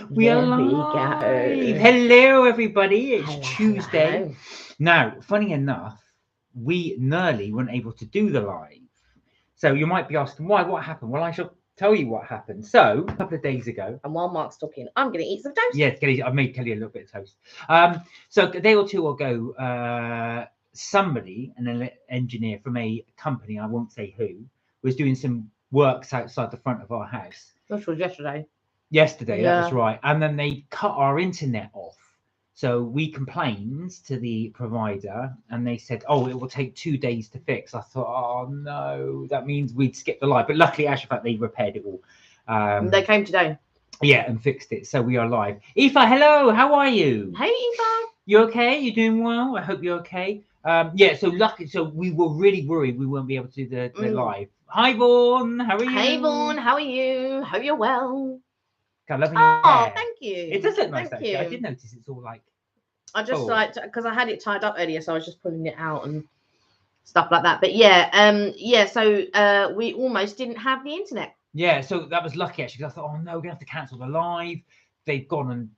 We are There we live. go. Hello, everybody. It's Hello, hello, Tuesday. hello. Now, funny enough, we nearly weren't able to do the live. So you might be asking why, what happened? Well, I shall tell you what happened. So, a couple of days ago, And while Mark's talking, I'm going to eat some toast. yeah, Kelly, I made Kelly a little bit of toast. So a day or two ago, somebody, an engineer from a company, I won't say who, was doing some works outside the front of our house. This was yesterday. Yesterday, that was Yeah. right. And then they cut our internet off. So we complained to the provider and they said, oh, it will take 2 days to fix. I thought, oh no, that means we'd skip the live. But luckily, actually, in fact, they repaired it all. They came today. Yeah, and fixed it. So we are live. Aoife, hello, how are you? Hey, Eva. You okay? You doing well? I hope you're okay. Yeah, so lucky. So we were really worried we won't be able to do the live. Hi, Vaughan. How are you? Hey, Vaughan. How are you? Hope you're well. I'm loving your Oh, hair. thank you. It does look nice, Thank actually. I you. did notice it's all like. I just full. like because I had it tied up earlier, so I was just pulling it out and stuff like that. But yeah, So we almost didn't have the internet. Yeah, so that was lucky actually because I thought, oh no, we're gonna have to cancel the live. They've gone and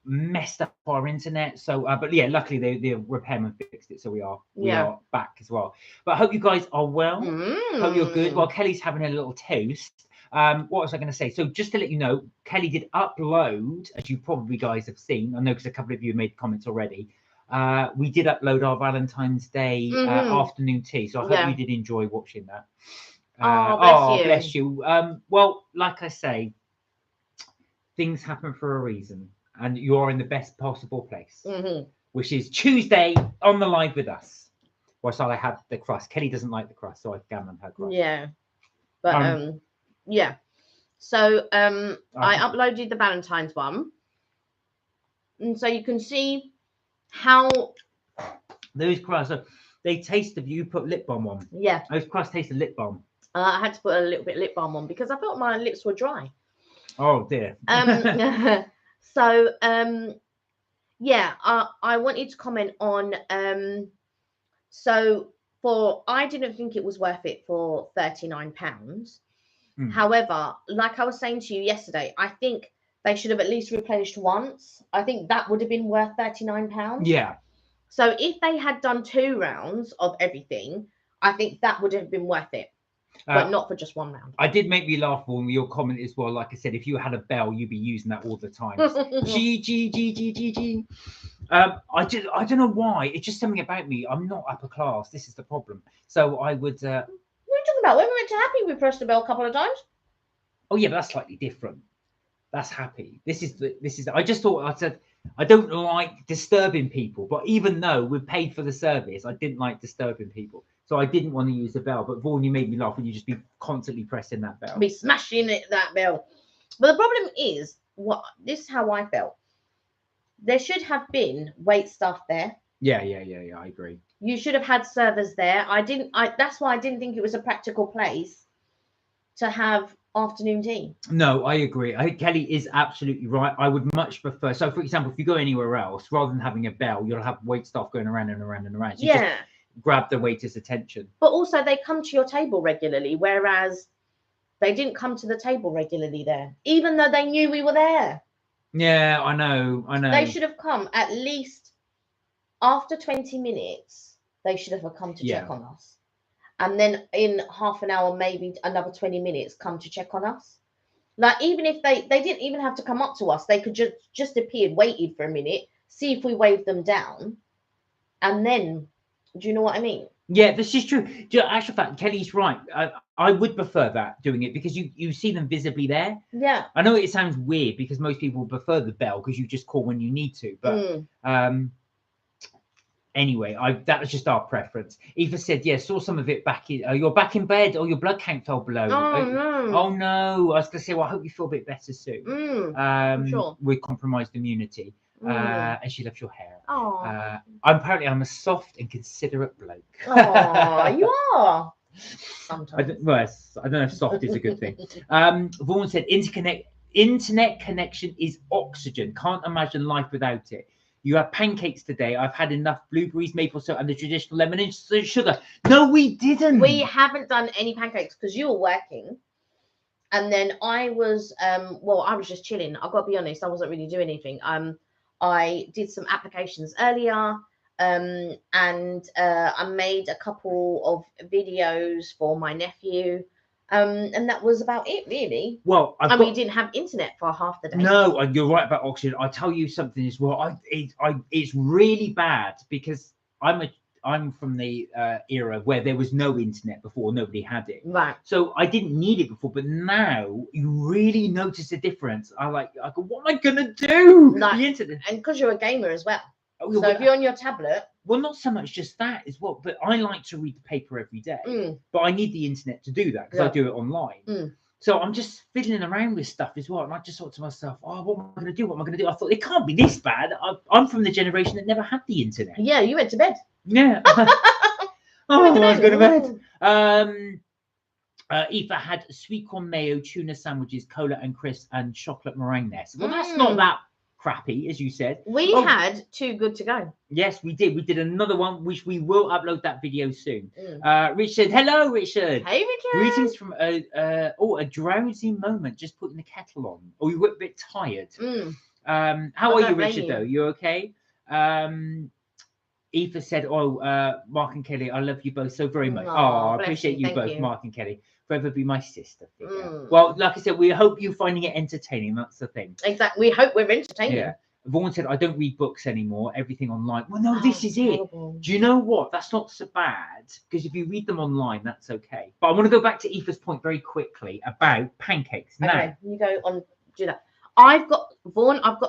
messed up our internet. So, but yeah, luckily the repairman fixed it, so we are back as well. But I hope you guys are well. Hope you're good. While Kelly's having a little toast. What was I going to say? So just to let you know, Kelly did upload, as you probably guys have seen. I know because a couple of you made comments already. We did upload our Valentine's Day afternoon tea, so I hope you did enjoy watching that. Bless you. Well, like I say, things happen for a reason, and you are in the best possible place, which is Tuesday on the live with us. Whilst I had the crust. Kelly doesn't like the crust, so I've given her crust. Yeah, but yeah. So I uploaded the Valentine's one, and so you can see how those crusts. They taste of you put lip balm on. Yeah, those crusts taste of lip balm. I had to put a little bit of lip balm on because I felt my lips were dry. Oh dear. So yeah, I wanted to comment on so I didn't think it was worth it for £39. However, like I was saying to you yesterday, I think they should have at least replenished once. I think that would have been worth £39. Yeah. So if they had done 2 rounds of everything, I think that would have been worth it. But not for just 1 round. I did make me laugh on your comment as well. Like I said, if you had a bell, you'd be using that all the time. G. I don't know why. It's just something about me. I'm not upper class. This is the problem. So I would. What are you talking about? When we went to Happy, we pressed the bell a couple of times. Oh yeah, but that's slightly different. That's Happy. This is. I just thought I said I don't like disturbing people, but even though we've paid for the service, I didn't like disturbing people. So I didn't want to use the bell, but Vaughan, you made me laugh when you just be constantly pressing that bell. Be smashing that bell. But the problem is, this is how I felt. There should have been wait staff there. Yeah, I agree. You should have had servers there. That's why I didn't think it was a practical place to have afternoon tea. No, I agree. I think Kelly is absolutely right. I would much prefer. So, for example, if you go anywhere else, rather than having a bell, you'll have wait staff going around and around and around. So yeah. Grab the waiter's attention. But also they come to your table regularly, whereas they didn't come to the table regularly there, even though they knew we were there. Yeah, I know. They should have come at least after 20 minutes. They should have come to check on us. And then in half an hour, maybe another 20 minutes, come to check on us. Like, even if they didn't even have to come up to us, they could just appeared, waited for a minute, see if we waved them down, and then, do you know what I mean? Yeah, this is true. Actual fact, Kelly's right. I would prefer that, doing it, because you see them visibly there. Yeah. I know it sounds weird because most people prefer the bell because you just call when you need to. But anyway, that was just our preference. Eva said, yeah, saw some of it back in. You're back in bed, or your blood count fell below. Oh no. I was going to say, well, I hope you feel a bit better soon. Sure. With compromised immunity. And she loves your hair. Apparently I'm a soft and considerate bloke. Oh, you are. Sometimes. I don't know if soft is a good thing. Vaughan said, internet connection is oxygen. Can't imagine life without it. You have pancakes today. I've had enough blueberries, maple syrup, and the traditional lemon and sugar. No, we didn't. We haven't done any pancakes because you were working. And then I was, well, I was just chilling. I've got to be honest, I wasn't really doing anything. I did some applications earlier, and I made a couple of videos for my nephew. And that was about it, really. Well, we didn't have internet for half the day. No, you're right about oxygen. I'll tell you something as well. It's really bad because I'm from the era where there was no internet before, nobody had it. Right. So I didn't need it before, but now you really notice a difference. I go, what am I gonna do? Like, the internet, and because you're a gamer as well. Oh, so if you're on your tablet. Well, not so much just that as well, but I like to read the paper every day. But I need the internet to do that because I do it online. So I'm just fiddling around with stuff as well. And I just thought to myself, oh, what am I going to do? What am I going to do? I thought, it can't be this bad. I'm from the generation that never had the internet. Yeah, you went to bed. Yeah. I was going to bed. Aoife had sweet corn mayo, tuna sandwiches, cola and crisps, and chocolate meringue nest. Well, that's not that crappy, as you said. We had Too Good to Go. Yes, we did. We did another one, which we will upload that video soon. Richard, hello, Richard. Hey, Richard. Greetings from a drowsy moment, just putting the kettle on. Or you were a bit tired. How are you, Richard? Though you okay? Aoife said, Mark and Kelly, I love you both so very much. I appreciate you both, Mark and Kelly. Forever be my sister figure. Well, like I said, we hope you're finding it entertaining. That's the thing. Exactly. We hope we're entertaining. Yeah. Vaughan said, I don't read books anymore. Everything online. Well, no, this is terrible. Do you know what? That's not so bad because if you read them online, that's okay. But I want to go back to Aoife's point very quickly about pancakes. Okay, now, you go on, do that. I've got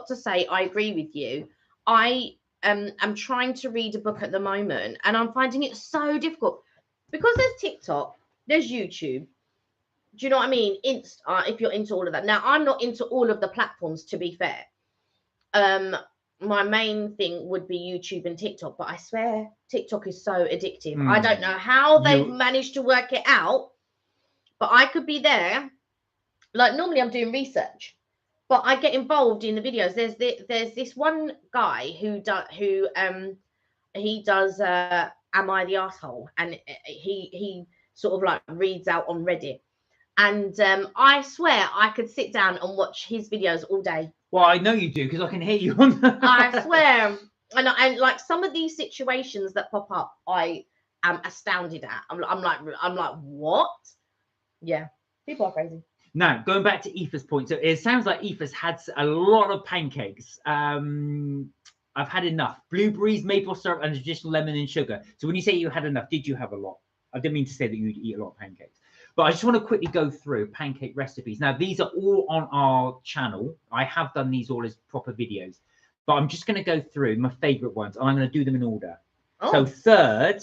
to say, I agree with you. I'm trying to read a book at the moment and I'm finding it so difficult because there's TikTok, there's YouTube. Do you know what I mean? If you're into all of that. Now, I'm not into all of the platforms, to be fair. My main thing would be YouTube and TikTok, but I swear TikTok is so addictive. I don't know how they've managed to work it out, but I could be there. Like normally I'm doing research, but I get involved in the videos. There's this one guy who does Am I the Asshole? And he sort of like reads out on Reddit. And I swear I could sit down and watch his videos all day. Well, I know you do because I can hear you on that. I swear. And like some of these situations that pop up, I am astounded at. I'm like, what? Yeah, people are crazy. Now, going back to Aoife's point, so it sounds like Aoife's had a lot of pancakes. I've had enough. Blueberries, maple syrup, and additional lemon and sugar. So when you say you had enough, did you have a lot? I didn't mean to say that you'd eat a lot of pancakes. But I just want to quickly go through pancake recipes. Now, these are all on our channel. I have done these all as proper videos. But I'm just going to go through my favourite ones. And I'm going to do them in order. Oh. So third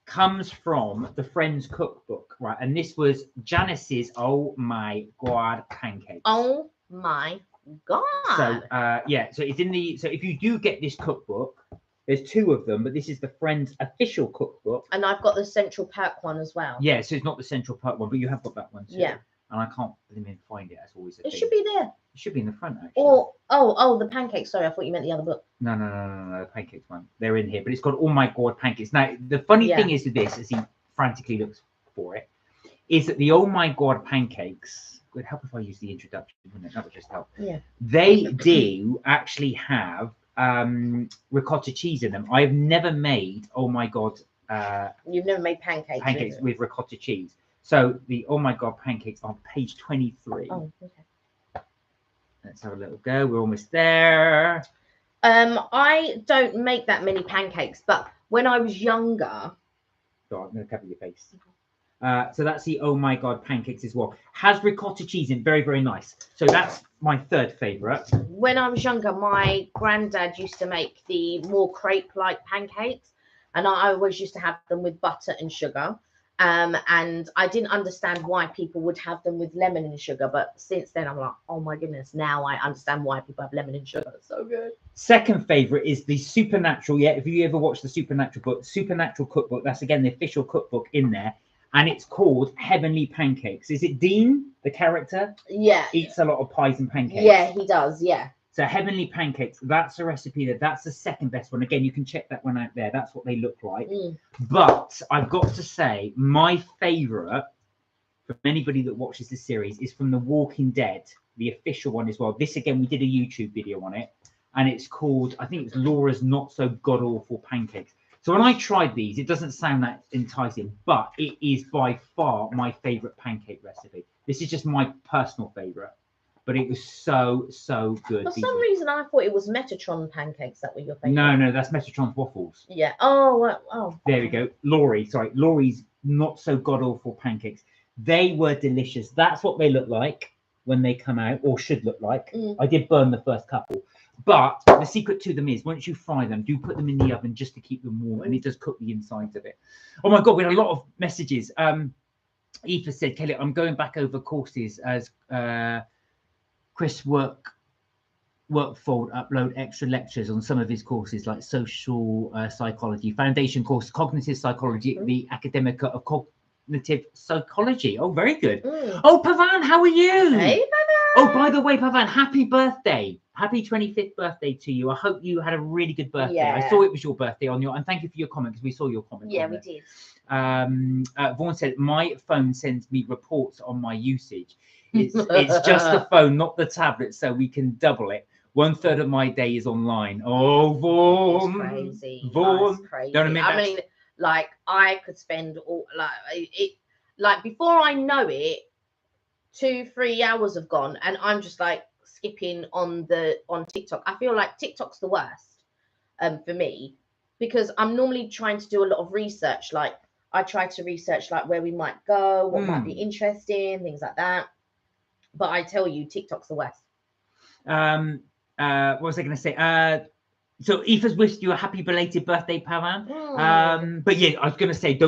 comes from the Friends cookbook, right? And this was Janice's Oh My God pancakes. Oh my God. So, yeah. So it's in the... So if you do get this cookbook... There's two of them, but this is the Friends official cookbook. And I've got the Central Perk one as well. Yeah, so it's not the Central Perk one, but you have got that one too. Yeah. And I can't even find it. That's always a thing. It should be there. It should be in the front, actually. Or, oh, the pancakes. Sorry, I thought you meant the other book. No, the pancakes one. They're in here, but it's got Oh My God pancakes. Now, the funny thing is with this, as he frantically looks for it, is that the Oh My God pancakes, it would help if I use the introduction, wouldn't it? That would just help. Yeah. They do actually have ricotta cheese in them. I have never made Oh My God you've never made pancakes with ricotta cheese. So the Oh My God pancakes on page 23. Oh, okay. Let's have a little go. We're almost there. I don't make that many pancakes, but when I was younger. So I'm going to cover your face. So that's the Oh My God pancakes as well. Has ricotta cheese in, very, very nice. So that's my third favourite. When I was younger, my granddad used to make the more crepe-like pancakes, and I always used to have them with butter and sugar. And I didn't understand why people would have them with lemon and sugar, but since then I'm like, oh my goodness, now I understand why people have lemon and sugar. It's so good. Second favourite is the Supernatural. Yeah, if you ever watch the Supernatural cookbook, that's again the official cookbook in there. And it's called Heavenly Pancakes. Is it Dean, the character? Yeah. Eats a lot of pies and pancakes. Yeah, he does. Yeah. So Heavenly Pancakes, that's a recipe that's the second best one. Again, you can check that one out there. That's what they look like. But I've got to say, my favourite from anybody that watches the series is from The Walking Dead, the official one as well. This again, we did a YouTube video on it, and it's called, I think it's Laura's Not So God Awful Pancakes. So when I tried these, it doesn't sound that enticing, but it is by far my favorite pancake recipe. This is just my personal favorite, but it was so good. For some reason, I thought it was Metatron pancakes that were your favorite. No, that's Metatron's waffles. Yeah. Oh. There we go. Laurie's Not So God Awful Pancakes. They were delicious. That's what they look like when they come out, or should look like. I did burn the first couple. But the secret to them is once you fry them, do put them in the oven just to keep them warm, and it does cook the insides of it. Oh my God, we had a lot of messages. Eva said, Kelly, I'm going back over courses as Chris Workfold upload extra lectures on some of his courses like social psychology, foundation course, cognitive psychology, the academic of cognitive psychology. Oh, very good. Oh, Pavan, how are you? Hey, Pavan. Oh, by the way, Pavan, happy birthday. Happy 25th birthday to you. I hope you had a really good birthday. Yeah. I saw it was your birthday on your, and thank you for your comment because we saw your comment. Yeah, we did. Vaughan said, my phone sends me reports on my usage. It's just the phone, not the tablet, so we can double it. 1/3 of my day is online. Oh, Vaughan. It's crazy. Vaughan. That's crazy. You know what I mean, like I could spend all like before I know it, 2-3 hours have gone, and I'm just like skipping on TikTok. I feel like TikTok's the worst for me because I'm normally trying to do a lot of research. Like I try to research like where we might go, what might be interesting, things like that. But I tell you, TikTok's the worst. What was I going to say? So Aoife's wished you a happy belated birthday, Pavan. But yeah, I was going to say,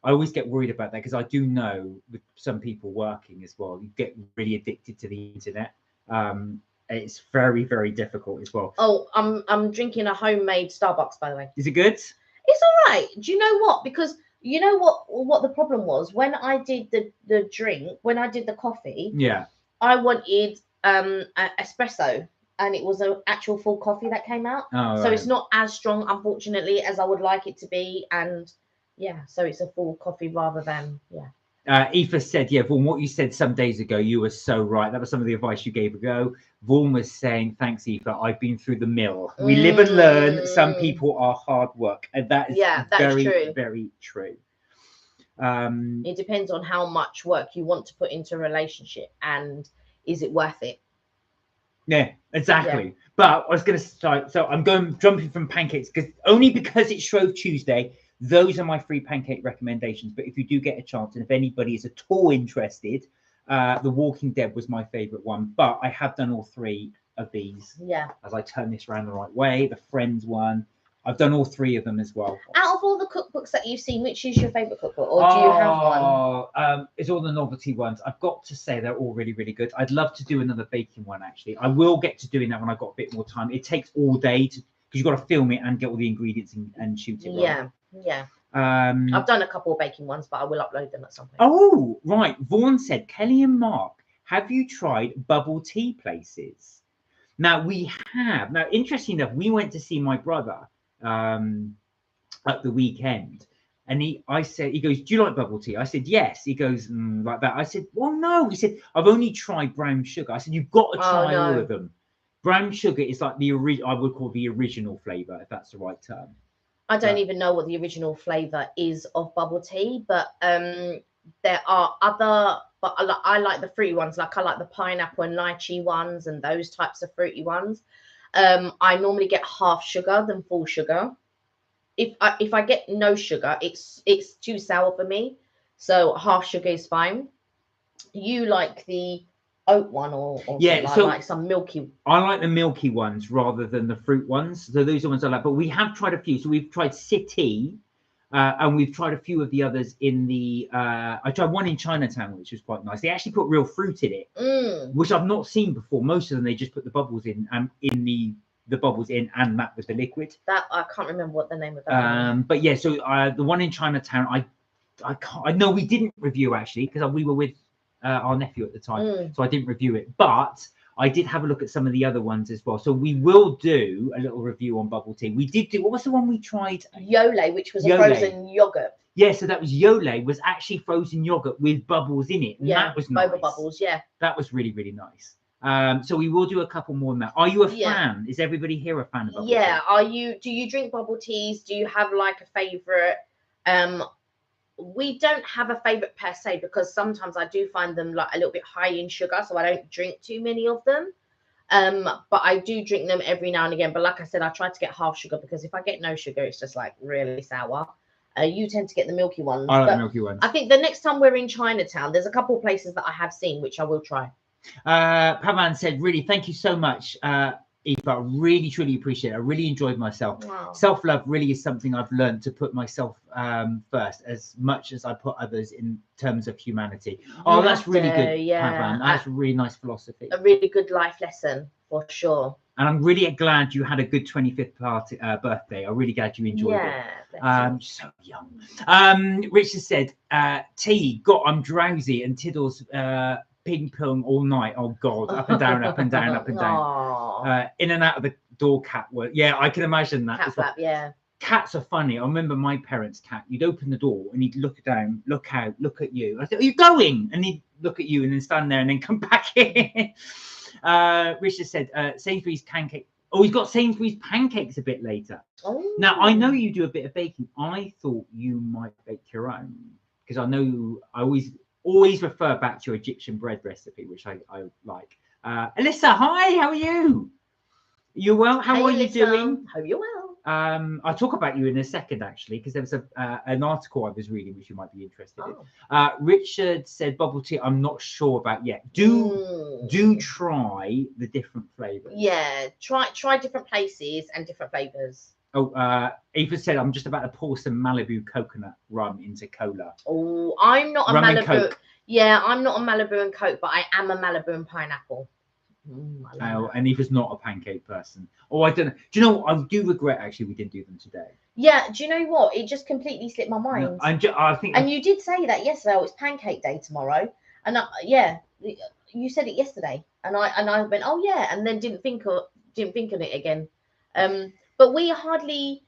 I always get worried about that because I do know with some people working as well, you get really addicted to the internet. It's very, very difficult as well. Oh, I'm drinking a homemade Starbucks, by the way. Is it good? It's all right. Do you know what? Because you know what the problem was when I did the drink, when I did the coffee. Yeah. I wanted espresso, and it was an actual full coffee that came out. Oh, so it's not as strong, unfortunately, as I would like it to be. And yeah, so it's a full coffee rather than Aoife said, yeah, Vaughan, what you said some days ago, you were so right. That was some of the advice you gave ago. Vaughan was saying, thanks, Aoife, I've been through the mill. We live and learn. Some people are hard work. And that is very, true. Very true. It depends on how much work you want to put into a relationship and is it worth it? Yeah, exactly. Yeah. But I was going to start. So I'm jumping from pancakes because it's Shrove Tuesday. Those are my free pancake recommendations. But if you do get a chance, and if anybody is at all interested, The Walking Dead was my favorite one. But I have done all 3 of these. Yeah. As I turn this around the right way, the Friends one. I've done all 3 of them as well. Out of all the cookbooks that you've seen, which is your favorite cookbook, or do you have one? It's all the novelty ones. I've got to say they're all really, really good. I'd love to do another baking one. Actually, I will get to doing that when I've got a bit more time. It takes all day because you've got to film it and get all the ingredients and shoot it. Right? Yeah. I've done a couple of baking ones, but I will upload them at some point. Oh, right. Vaughan said, Kelly and Mark, have you tried bubble tea places? Now we have. Now, interesting enough, we went to see my brother at the weekend, and he goes, do you like bubble tea? I said yes. He goes like that. I said, well, no. He said, I've only tried brown sugar. I said, you've got to try all of them. Brown sugar is like the I would call the original flavor, if that's the right term. I don't even know what the original flavor is of bubble tea, but there are other, but I like the fruity ones. Like I like the pineapple and lychee ones and those types of fruity ones. I normally get half sugar than full sugar. If I get no sugar, it's too sour for me. So half sugar is fine. You like the oat one or like some milky? I like the milky ones rather than the fruit ones. So those are ones I like. But we have tried a few. So we've tried City, and we've tried a few of the others in the. I tried one in Chinatown, which was quite nice. They actually put real fruit in it, which I've not seen before. Most of them they just put the bubbles in the bubbles in and that with the liquid. That I can't remember what the name of that. But yeah, so the one in Chinatown, I know we didn't review actually because we were with our nephew at the time, so I didn't review it. But I did have a look at some of the other ones as well. So we will do a little review on bubble tea. We did do, what was the one we tried? Yole, which was a frozen yogurt. Yeah, so that was Yole, was actually frozen yogurt with bubbles in it. And Yeah, that was nice. boba bubbles, yeah. That was really, really nice. So we will do a couple more than that. Are you a Yeah. fan? Is everybody here a fan of bubble tea? Yeah. Do you drink bubble teas? Do you have like a favorite? We don't have a favorite per se, because sometimes I do find them like a little bit high in sugar, so I don't drink too many of them. But I do drink them every now and again. But like I said, I try to get half sugar, because if I get no sugar, it's just like really sour. You tend to get the milky ones. I like the milky ones. I think the next time we're in Chinatown, there's a couple of places that I have seen which I will try. Pavan said, really, thank you so much, Eva. I really, truly appreciate it. I really enjoyed myself. Wow. Self-love really is something I've learned to put myself first as much as I put others in terms of humanity. Oh, that's really good, Pavan. That's a really nice philosophy. A really good life lesson, for sure. And I'm really glad you had a good 25th birthday. I'm really glad you enjoyed it. So young. Richard said, tea, I'm drowsy, and Tiddles ping pong all night. Oh God, up and down, up and down, up and down. In and out of the door, cat work. Yeah, I can imagine that. Cat flap, yeah. Cats are funny. I remember my parents' cat. You'd open the door and he'd look down, look out, look at you. I said, "Are you going?" And he'd look at you and then stand there and then come back in. Richard said, Sainsbury's pancake. Oh, he's got Sainsbury's pancakes a bit later. Oh. Now, I know you do a bit of baking. I thought you might bake your own, because I know I always refer back to your Egyptian bread recipe, which I like. Alyssa, hi, how are you? You well? How are you doing? Hope you're well. I'll talk about you in a second, actually, because there was an article I was reading which you might be interested in. Richard said bubble tea. I'm not sure about yet. Do try the different flavors. Yeah, try different places and different flavors. Oh, Eva said I'm just about to pour some Malibu coconut rum into cola. Oh, I'm not a Malibu. Yeah, I'm not a Malibu and Coke, but I am a Malibu and pineapple. And Eva's not a pancake person. Oh, I don't know. Do you know what? I do regret actually we didn't do them today. Yeah, do you know what? It just completely slipped my mind. No, I think. And you did say that yesterday. Oh, it's pancake day tomorrow, and you said it yesterday, and I went, oh yeah, and then didn't think on it again. But we hardly.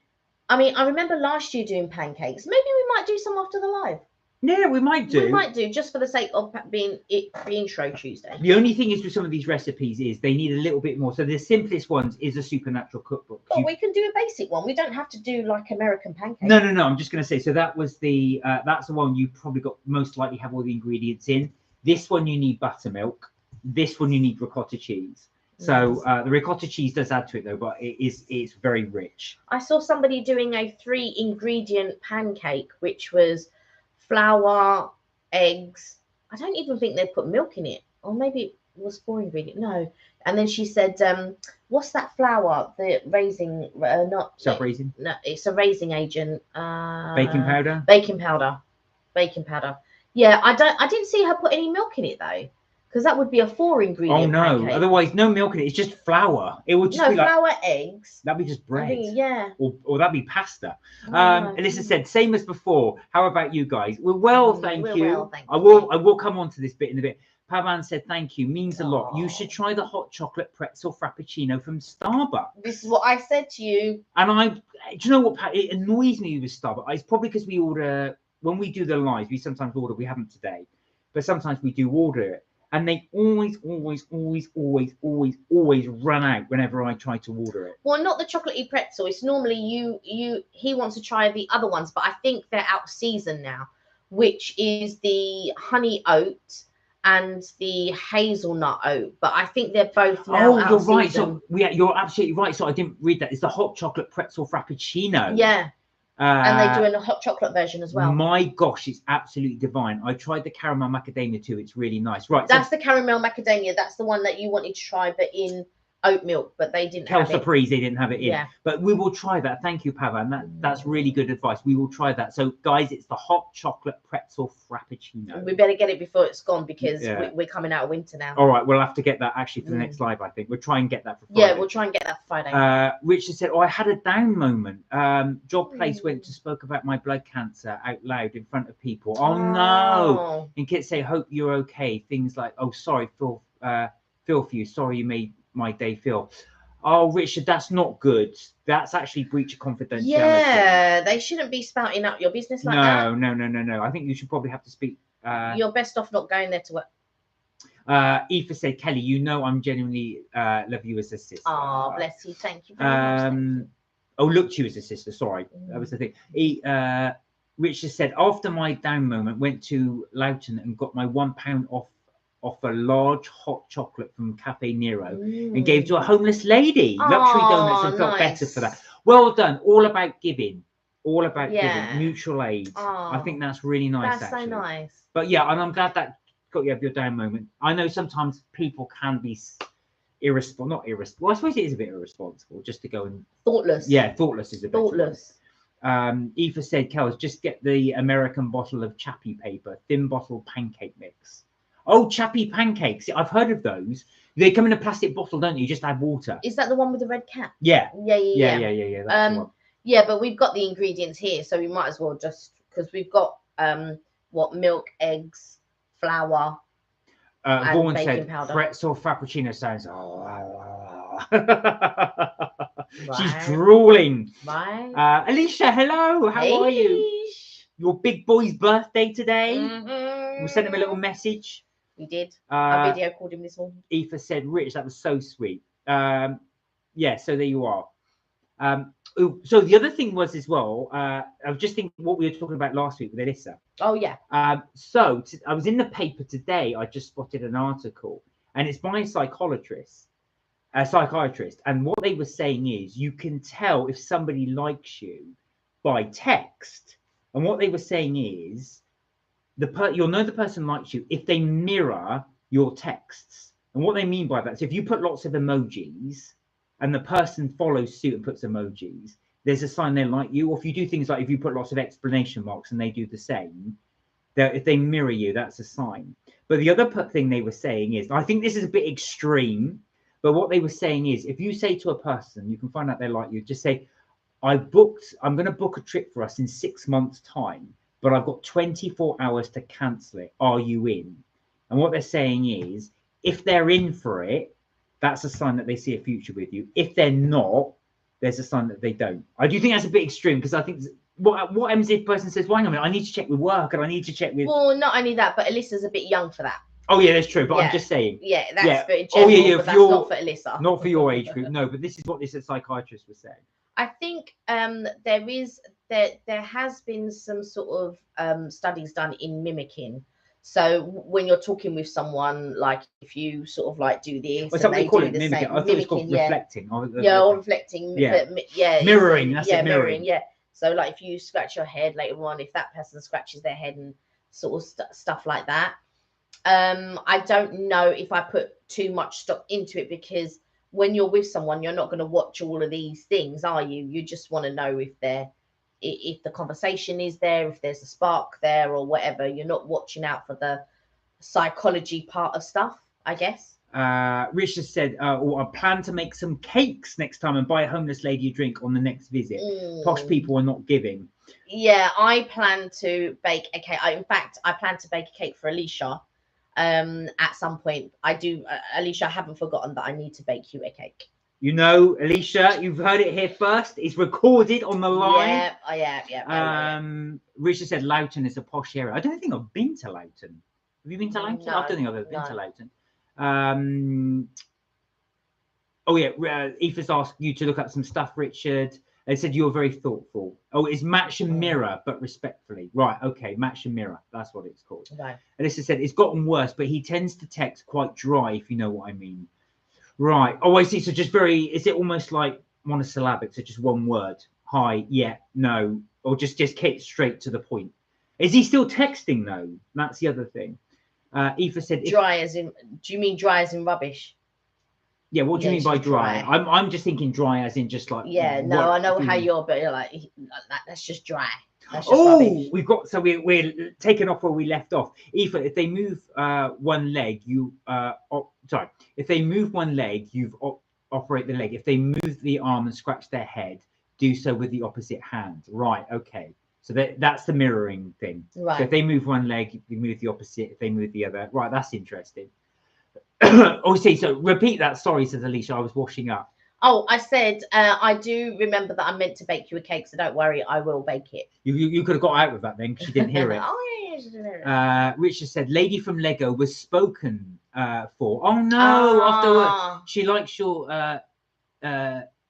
I mean, I remember last year doing pancakes. Maybe we might do some after the live. Yeah, we might do. We might do, just for the sake of being Show Tuesday. The only thing is with some of these recipes is they need a little bit more. So the simplest ones is a supernatural cookbook. But we can do a basic one. We don't have to do like American pancakes. No. I'm just going to say. So that was that's the one you probably got most likely have all the ingredients in. This one you need buttermilk. This one you need ricotta cheese. So the ricotta cheese does add to it though, but it's very rich. I saw somebody doing a 3-ingredient pancake, which was flour, eggs. I don't even think they'd put milk in it, or maybe it was 4 ingredient. No. And then she said, "What's that flour? The raising, not self-raising? No, it's a raising agent. Baking powder. Baking powder. Yeah, I didn't see her put any milk in it though, because that would be a 4-ingredient. Oh no! Pancake. Otherwise, no milk in it. It's just flour. It would just be flour, like eggs. That'd be just bread. Yeah. Or that'd be pasta. Oh, Alyssa said, same as before. How about you guys? We're well, thank you. Well, thank I will come on to this bit in a bit. Pavan said, thank you. Means a lot. You should try the hot chocolate pretzel frappuccino from Starbucks. This is what I said to you. And do you know what, Pat? It annoys me with Starbucks. It's probably because we order, when we do the live, we sometimes order, we haven't today, but sometimes we do order it. And they always run out whenever I try to order it. Well, not the chocolatey pretzel. It's normally he wants to try the other ones, but I think they're out of season now, which is the honey oat and the hazelnut oat. But I think they're both now out of season. Right. So you're absolutely right. So I didn't read that. It's the hot chocolate pretzel frappuccino. Yeah. And they do a hot chocolate version as well. My gosh, it's absolutely divine. I tried the caramel macadamia too. It's really nice. Right. That's the caramel macadamia. That's the one that you wanted to try, but in oat milk, but they didn't have it. Surprise, they didn't have it in. Yeah. But we will try that. Thank you, Pavan. That's really good advice. We will try that. So, guys, it's the hot chocolate pretzel frappuccino. We better get it before it's gone, because we're coming out of winter now. All right, we'll have to get that actually for the next live, I think. We'll try and get that for Friday. Yeah, we'll try and get that for Friday. Richard said, I had a down moment. Job place went to spoke about my blood cancer out loud in front of people. Oh, no. And kids say, hope you're okay. Things like, oh, sorry, feel for you. Sorry you made my day feel. Oh, Richard, that's not good. That's actually breach of confidentiality. Yeah, they shouldn't be spouting up your business like that. No. I think you should probably have to speak. You're best off not going there to work. Aoife said, Kelly, you know I'm genuinely love you as a sister. Oh, bless you. Thank you very much. Thank you. Oh, look to you as a sister. Sorry, that was the thing. Richard said, after my down moment, went to Loughton and got my £1 off a large hot chocolate from Cafe Nero and gave to a homeless lady. Luxury donuts, and felt better for that. Well done. All about giving. All about giving. Mutual aid. I think that's really nice. That's actually. so nice. But yeah, and I'm glad that got you have your down moment. I know sometimes people can be irresponsible. Not irresponsible. Well, I suppose it is a bit irresponsible just to go and thoughtless. Yeah, thoughtless is a bit thoughtless. Aoife said, Kels, just get the American bottle of chappy paper, thin bottle pancake mix. Oh, chappy pancakes. I've heard of those. They come in a plastic bottle, don't you? You just add water. Is that the one with the red cap? Yeah. Yeah. That's the one. Yeah, but we've got the ingredients here, so we might as well just, because we've got milk, eggs, flour, and Vaughan baking said, powder. pretzel frappuccino sounds. Right. She's drooling. Right. Alicia, hello. How are you? Leash. Your big boy's birthday today. Mm-hmm. We sent him a little message. We did. I video called him this morning. Aoife said, Rich, that was so sweet. Yeah, so there you are. So the other thing was as well, I was just thinking what we were talking about last week with Alyssa. Oh, yeah. So I was in the paper today. I just spotted an article, and it's by a psychiatrist. And what they were saying is you can tell if somebody likes you by text. And what they were saying is you'll know the person likes you if they mirror your texts. And what they mean by that is if you put lots of emojis and the person follows suit and puts emojis, there's a sign they like you. Or if you do things like if you put lots of exclamation marks and they do the same, if they mirror you, that's a sign. But the other thing they were saying is, I think this is a bit extreme, but what they were saying is if you say to a person, you can find out they like you, just say, I'm going to book a trip for us in 6 months' time, but I've got 24 hours to cancel it. Are you in? And what they're saying is, if they're in for it, that's a sign that they see a future with you. If they're not, there's a sign that they don't. I do think that's a bit extreme because I think what happens if a person says, well, hang on a minute, I need to check with work and I need to check with. Well, not only that, but Alyssa's a bit young for that. Oh, yeah, that's true. But I'm just saying. Yeah, that's for general, but that's not for Alyssa. Not for your age group, no. But this is what this psychiatrist was saying. I think there has been some sort of studies done in mimicking. So when you're talking with someone, like if you sort of like do this, and they call it mimicking. I thought it was called reflecting. Or reflecting. Mirroring. That's it. Mirroring. Yeah. So like if you scratch your head later on, if that person scratches their head and sort of stuff like that. I don't know if I put too much stock into it because when you're with someone, you're not going to watch all of these things, are you? You just want to know if the conversation is there, if there's a spark there or whatever. You're not watching out for the psychology part of stuff, I guess. Richard said, I plan to make some cakes next time and buy a homeless lady a drink on the next visit. Posh people are not giving. Yeah, I plan to bake a cake. In fact, I plan to bake a cake for Alicia. At some point, I do. Alicia, I haven't forgotten that I need to bake you a cake. You know, Alicia, you've heard it here first. It's recorded on the line. Yeah. Richard said Loughton is a posh area. I don't think I've been to Loughton. Have you been to Loughton? No, I don't think I've ever been to Loughton. Oh yeah, Aoife's asked you to look up some stuff, Richard. They said you're very thoughtful. Oh, it's match and mirror, but respectfully. Right, okay, match and mirror. That's what it's called. Right. Alyssa said it's gotten worse, but he tends to text quite dry, if you know what I mean. Right. Oh, I see. So just is it almost like monosyllabic? So just one word. Hi, yeah, no. Or just get straight to the point. Is he still texting though? That's the other thing. Aoife said dry as in, do you mean dry as in rubbish? Yeah, what do you mean by dry? I'm just thinking dry as in just like. Yeah, no, I know how you're, but you're like, that's just dry. That's just rubbish. We've got, so we're taking off where we left off. Aoife, if they move one leg, if they move one leg, you've operate the leg. If they move the arm and scratch their head, do so with the opposite hand. Right, okay. So that's the mirroring thing. Right. So if they move one leg, you move the opposite. If they move the other, right, that's interesting. Oh, see, so repeat that. Sorry, says Alicia. I was washing up. Oh, I said, I do remember that I meant to bake you a cake, so don't worry, I will bake it. You could have got out with that then, because you didn't hear it. Oh, yeah, she didn't hear it. Richard said, "Lady from Lego was spoken for." Oh no! After she likes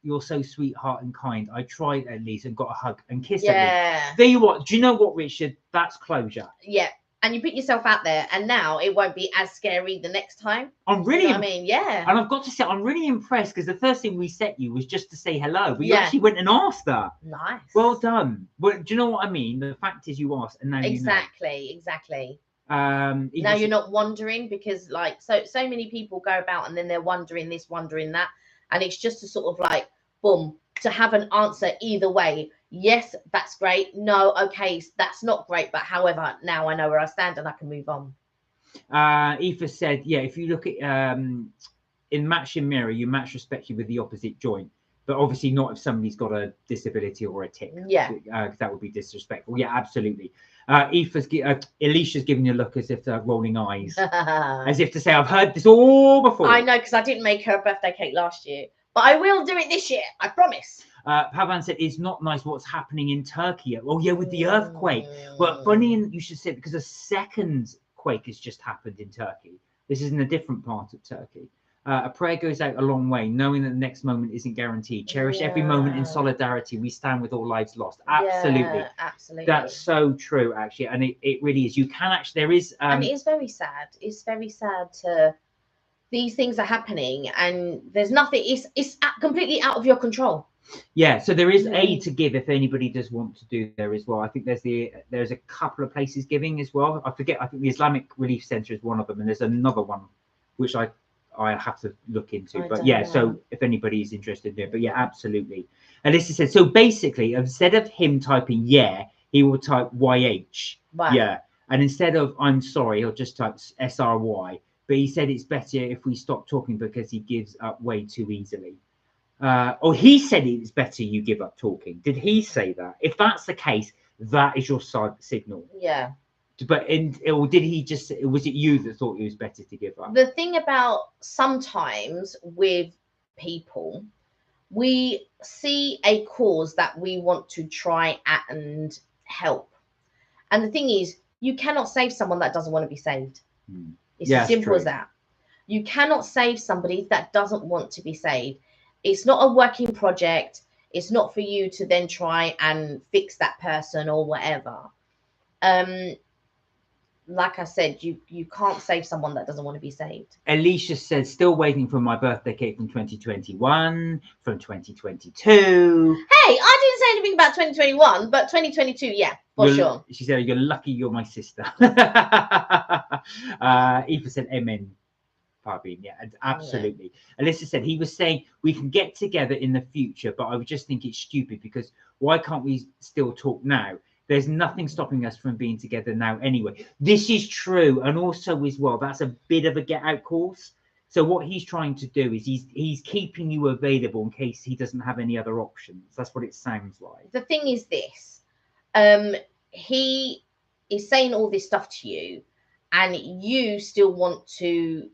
you're so sweetheart and kind. I tried at least and got a hug and kiss at least. There you are. Do you know what, Richard? That's closure. Yeah. And you put yourself out there, and now it won't be as scary the next time. I'm really, you know what I mean, yeah. And I've got to say, I'm really impressed because the first thing we set you was just to say hello, but you actually went and asked her. Nice. Well done. Well, do you know what I mean? The fact is, you asked, and now exactly, you know. Exactly. Now you're not wondering, because like so many people go about and then they're wondering this, wondering that, and it's just to sort of like boom, to have an answer either way. Yes, that's great. No, okay, that's not great. But however, now I know where I stand and I can move on. Aoife said, yeah, if you look at in matching mirror, you match respectively with the opposite joint. But obviously not if somebody's got a disability or a tick. Yeah. That would be disrespectful. Yeah, absolutely. Alicia's giving you a look as if they're rolling eyes. As if to say, I've heard this all before. I know, because I didn't make her a birthday cake last year. But I will do it this year. I promise. Pavan said, it's not nice what's happening in Turkey. Oh, yeah, with the earthquake. Well, funny you should say, because a second quake has just happened in Turkey. This is in a different part of Turkey. A prayer goes out a long way, knowing that the next moment isn't guaranteed. Cherish every moment in solidarity. We stand with all lives lost. Absolutely. Absolutely. That's so true, actually. And it really is. You can actually, there is... and it is very sad. It's very sad to... These things are happening and there's nothing, it's completely out of your control. Yeah, so there is aid to give if anybody does want to do there as well. I think there's a couple of places giving as well. I think the Islamic Relief Centre is one of them, and there's another one which I have to look into. But yeah, so if anybody's interested in it, but yeah, absolutely. Alyssa said, so basically, instead of him typing yeah, he will type YH. Right. Yeah. And instead of I'm sorry, he'll just type SRY. But he said it's better if we stop talking because he gives up way too easily. He said it's better you give up talking. Did he say that? If that's the case, that is your signal. Yeah. But or did he just? Was it you that thought it was better to give up? The thing about sometimes with people, we see a cause that we want to try and help, and the thing is, you cannot save someone that doesn't want to be saved. It's as simple as that. You cannot save somebody that doesn't want to be saved. It's not a working project. It's not for you to then try and fix that person or whatever. Like I said, you can't save someone that doesn't want to be saved. Alicia says, still waiting for my birthday cake from 2021, from 2022. Hey, I didn't say anything about 2021, but 2022, yeah, for sure. She said, you're lucky you're my sister. Eva said, amen. Yeah, absolutely. Yeah. Alyssa said he was saying we can get together in the future, but I would just think it's stupid because why can't we still talk now? There's nothing stopping us from being together now anyway. This is true, and also as well, that's a bit of a get out course. So what he's trying to do is he's keeping you available in case he doesn't have any other options. That's what it sounds like. The thing is this, he is saying all this stuff to you, and you still want to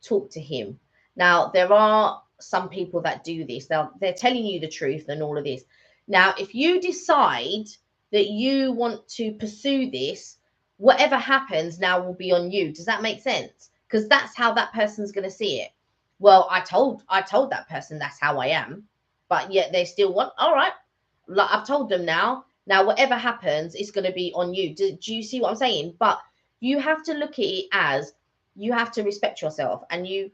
talk to him. Now, there are some people that do this. They're telling you the truth and all of this. Now, if you decide that you want to pursue this, whatever happens now will be on you. Does that make sense? Because that's how that person's going to see it. Well, I told that person that's how I am, but yet they still want, all right, like I've told them now whatever happens, it's going to be on you. Do you see what I'm saying? But you have to look at it as, you have to respect yourself, and you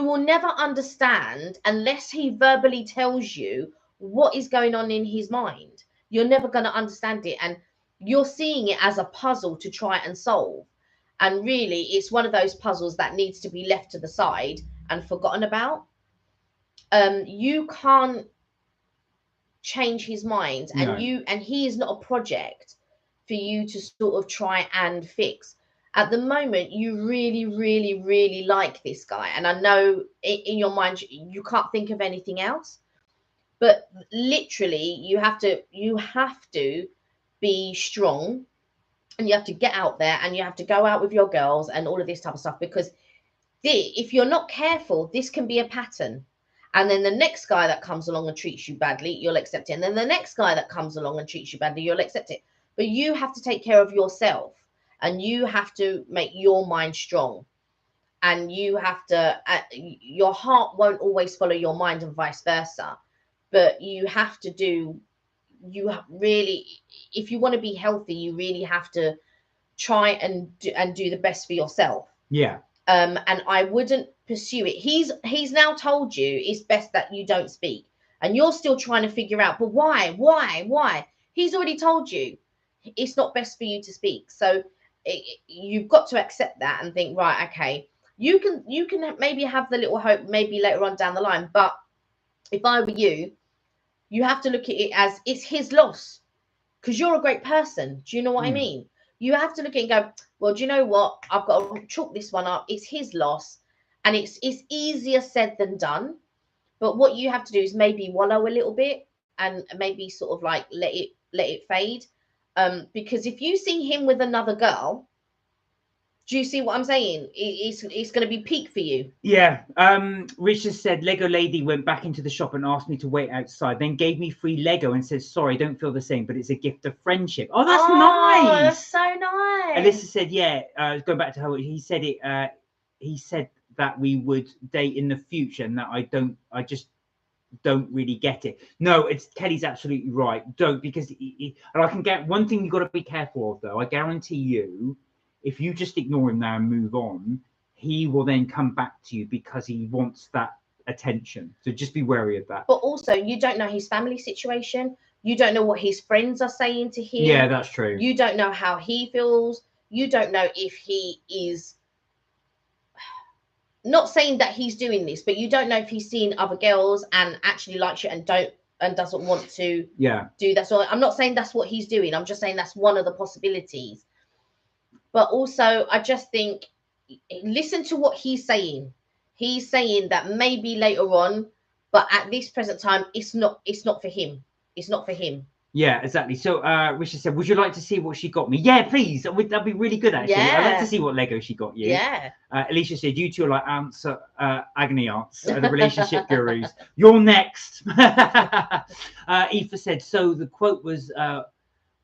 will never understand unless he verbally tells you what is going on in his mind. You're never going to understand it, and you're seeing it as a puzzle to try and solve. And really, it's one of those puzzles that needs to be left to the side and forgotten about. You can't change his mind, and he is not a project for you to sort of try and fix. At the moment, you really, really, really like this guy. And I know in your mind, you can't think of anything else. But literally, you have to be strong. And you have to get out there, and you have to go out with your girls and all of this type of stuff. Because if you're not careful, this can be a pattern. And then the next guy that comes along and treats you badly, you'll accept it. And then the next guy that comes along and treats you badly, you'll accept it. But you have to take care of yourself, and you have to make your mind strong. And you have to, your heart won't always follow your mind and vice versa. But you have to do, really, if you want to be healthy, you really have to try and do the best for yourself. Yeah. And I wouldn't pursue it. He's now told you it's best that you don't speak, and you're still trying to figure out, but why? He's already told you it's not best for you to speak. So you've got to accept that and think, right, okay, you can maybe have the little hope maybe later on down the line. But if I were you, you have to look at it as it's his loss, because you're a great person. Do you know what I mean? You have to look at it and go, well, do you know what? I've got to chalk this one up. It's his loss. And it's easier said than done. But what you have to do is maybe wallow a little bit and maybe sort of like let it fade. Because if you see him with another girl, do you see what I'm saying? It's going to be peak for you. Yeah. Richard said, Lego lady went back into the shop and asked me to wait outside, then gave me free Lego and said, sorry, don't feel the same, but it's a gift of friendship. Oh, that's nice. That's so nice. Alyssa said, yeah, going back to her, he said it, he said that we would date in the future, and that I just don't really get it. No, Kelly's absolutely right. Don't, because and I can get one thing you've got to be careful of, though. I guarantee you, if you just ignore him now and move on, he will then come back to you because he wants that attention. So just be wary of that. But also, you don't know his family situation. You don't know what his friends are saying to him. Yeah, that's true. You don't know how he feels. You don't know if he is, not saying that he's doing this, but you don't know if he's seen other girls and actually likes you and doesn't want to do that. So I'm not saying that's what he's doing. I'm just saying that's one of the possibilities. But also, I just think, listen to what he's saying. He's saying that maybe later on, but at this present time, it's not for him. It's not for him. Yeah, exactly. So Richard said, would you like to see what she got me? Yeah, please. That'd be really good, actually. Yeah. I'd like to see what Lego she got you. Yeah. Alicia said, you two are like ants, agony aunts, the relationship gurus. You're next. Aoife said, so the quote was,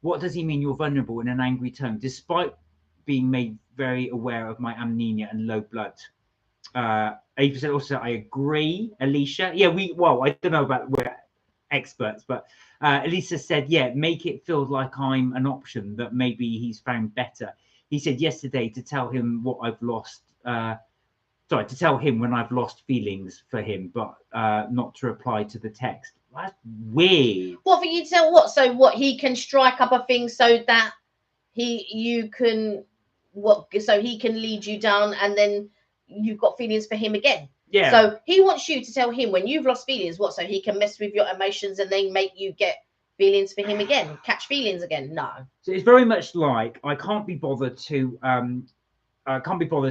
what does he mean you're vulnerable in an angry tone, despite being made very aware of my anemia and low blood? Aoife said also, I agree, Alicia. Yeah, I don't know about we're experts, but Elisa said, yeah, make it feel like I'm an option that maybe he's found better. He said yesterday to tell him what I've lost, to tell him when I've lost feelings for him, but not to reply to the text. That's weird. What for you to tell what? So what, he can strike up a thing so that he can lead you down, and then you've got feelings for him again. Yeah. So he wants you to tell him when you've lost feelings, what, so he can mess with your emotions and then make you get feelings for him again, catch feelings again? No. So it's very much like, I can't be bothered to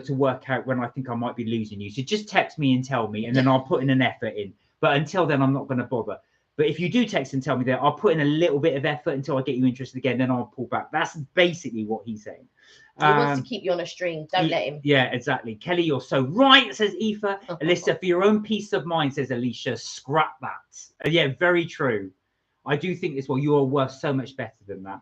work out when I think I might be losing you. So just text me and tell me, and then I'll put in an effort in. But until then, I'm not going to bother. But if you do text and tell me that, I'll put in a little bit of effort until I get you interested again, then I'll pull back. That's basically what he's saying. He wants to keep you on a string. Don't let him. Yeah, exactly. Kelly, you're so right, says Aoife. Alyssa, for your own peace of mind, says Alicia, scrap that. Yeah, very true. I do think this, you are worth so much better than that.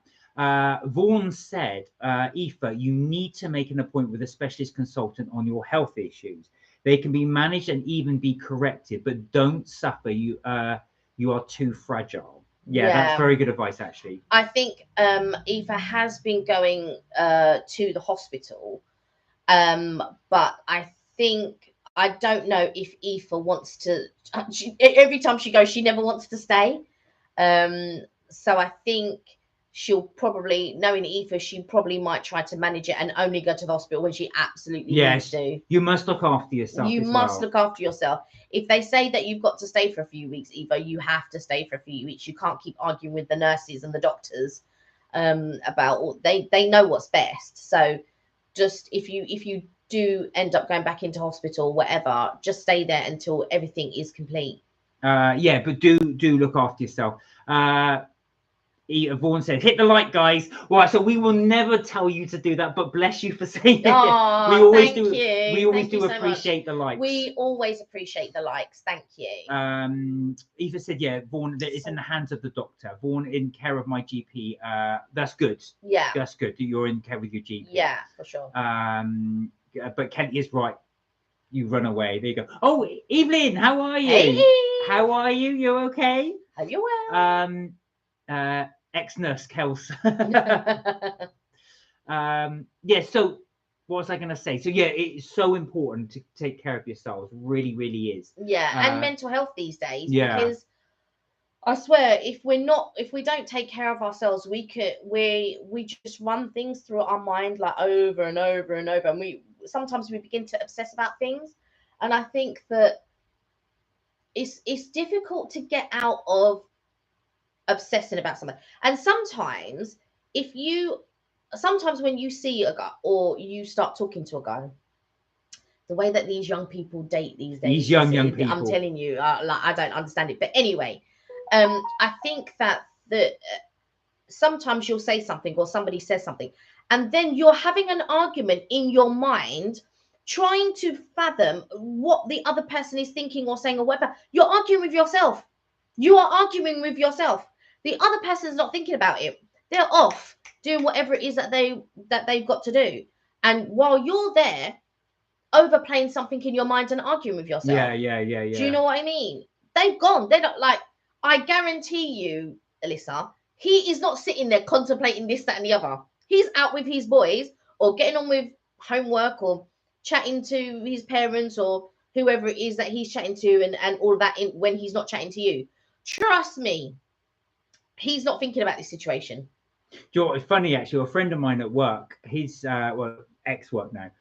Vaughan said, Aoife, you need to make an appointment with a specialist consultant on your health issues. They can be managed and even be corrected, but don't suffer. You are too fragile. Yeah, that's very good advice, actually. I think Aoife has been going to the hospital, but I don't know if Aoife wants to. Every time she goes, she never wants to stay. So I think she'll probably, knowing Aoife, she probably might try to manage it and only go to the hospital when she absolutely needs to. You must look after yourself. You must look after yourself. If they say that you've got to stay for a few weeks, Eva, you have to stay for a few weeks. You can't keep arguing with the nurses and the doctors about they know what's best. So just if you do end up going back into hospital, whatever, just stay there until everything is complete. Yeah, but do look after yourself. Vaughan said, hit the like, guys. Right, so we will never tell you to do that, but bless you for saying it. Oh, We always thank do. you. We always Thank you do so appreciate the likes. We always appreciate the likes. Thank you. Eva said, yeah, Vaughan, it's in the hands of the doctor. Vaughan in care of my GP. That's good. Yeah. That's good. You're in care with your GP. Yeah, for sure. But Kent is right. You run away. There you go. Oh, Evelyn, how are you? Hey. How are you? You okay? Hope you're well. Ex-nurse Kels. Yeah, so what was I going to say? So yeah, it's so important to take care of yourselves. Really, really is. Yeah, and mental health these days. Yeah. Because I swear, if we don't take care of ourselves, we just run things through our mind like over and over and over, and sometimes we begin to obsess about things, and I think that it's difficult to get out of obsessing about something. And sometimes when you see a guy or you start talking to a guy, the way that these young people date these days, these young people, I'm telling you, like, I don't understand it. But anyway, I think that sometimes you'll say something or somebody says something, and then you're having an argument in your mind, trying to fathom what the other person is thinking or saying or whatever. You're arguing with yourself. You are arguing with yourself. The other person's not thinking about it. They're off doing whatever it is that they've got to do. And while you're there, overplaying something in your mind and arguing with yourself. Yeah. Do you know what I mean? They've gone. They're not, like, I guarantee you, Alyssa, he is not sitting there contemplating this, that, and the other. He's out with his boys or getting on with homework or chatting to his parents or whoever it is that he's chatting to and all of that when he's not chatting to you. Trust me, he's not thinking about this situation. You know, it's funny, actually. A friend of mine at work, his ex-work now,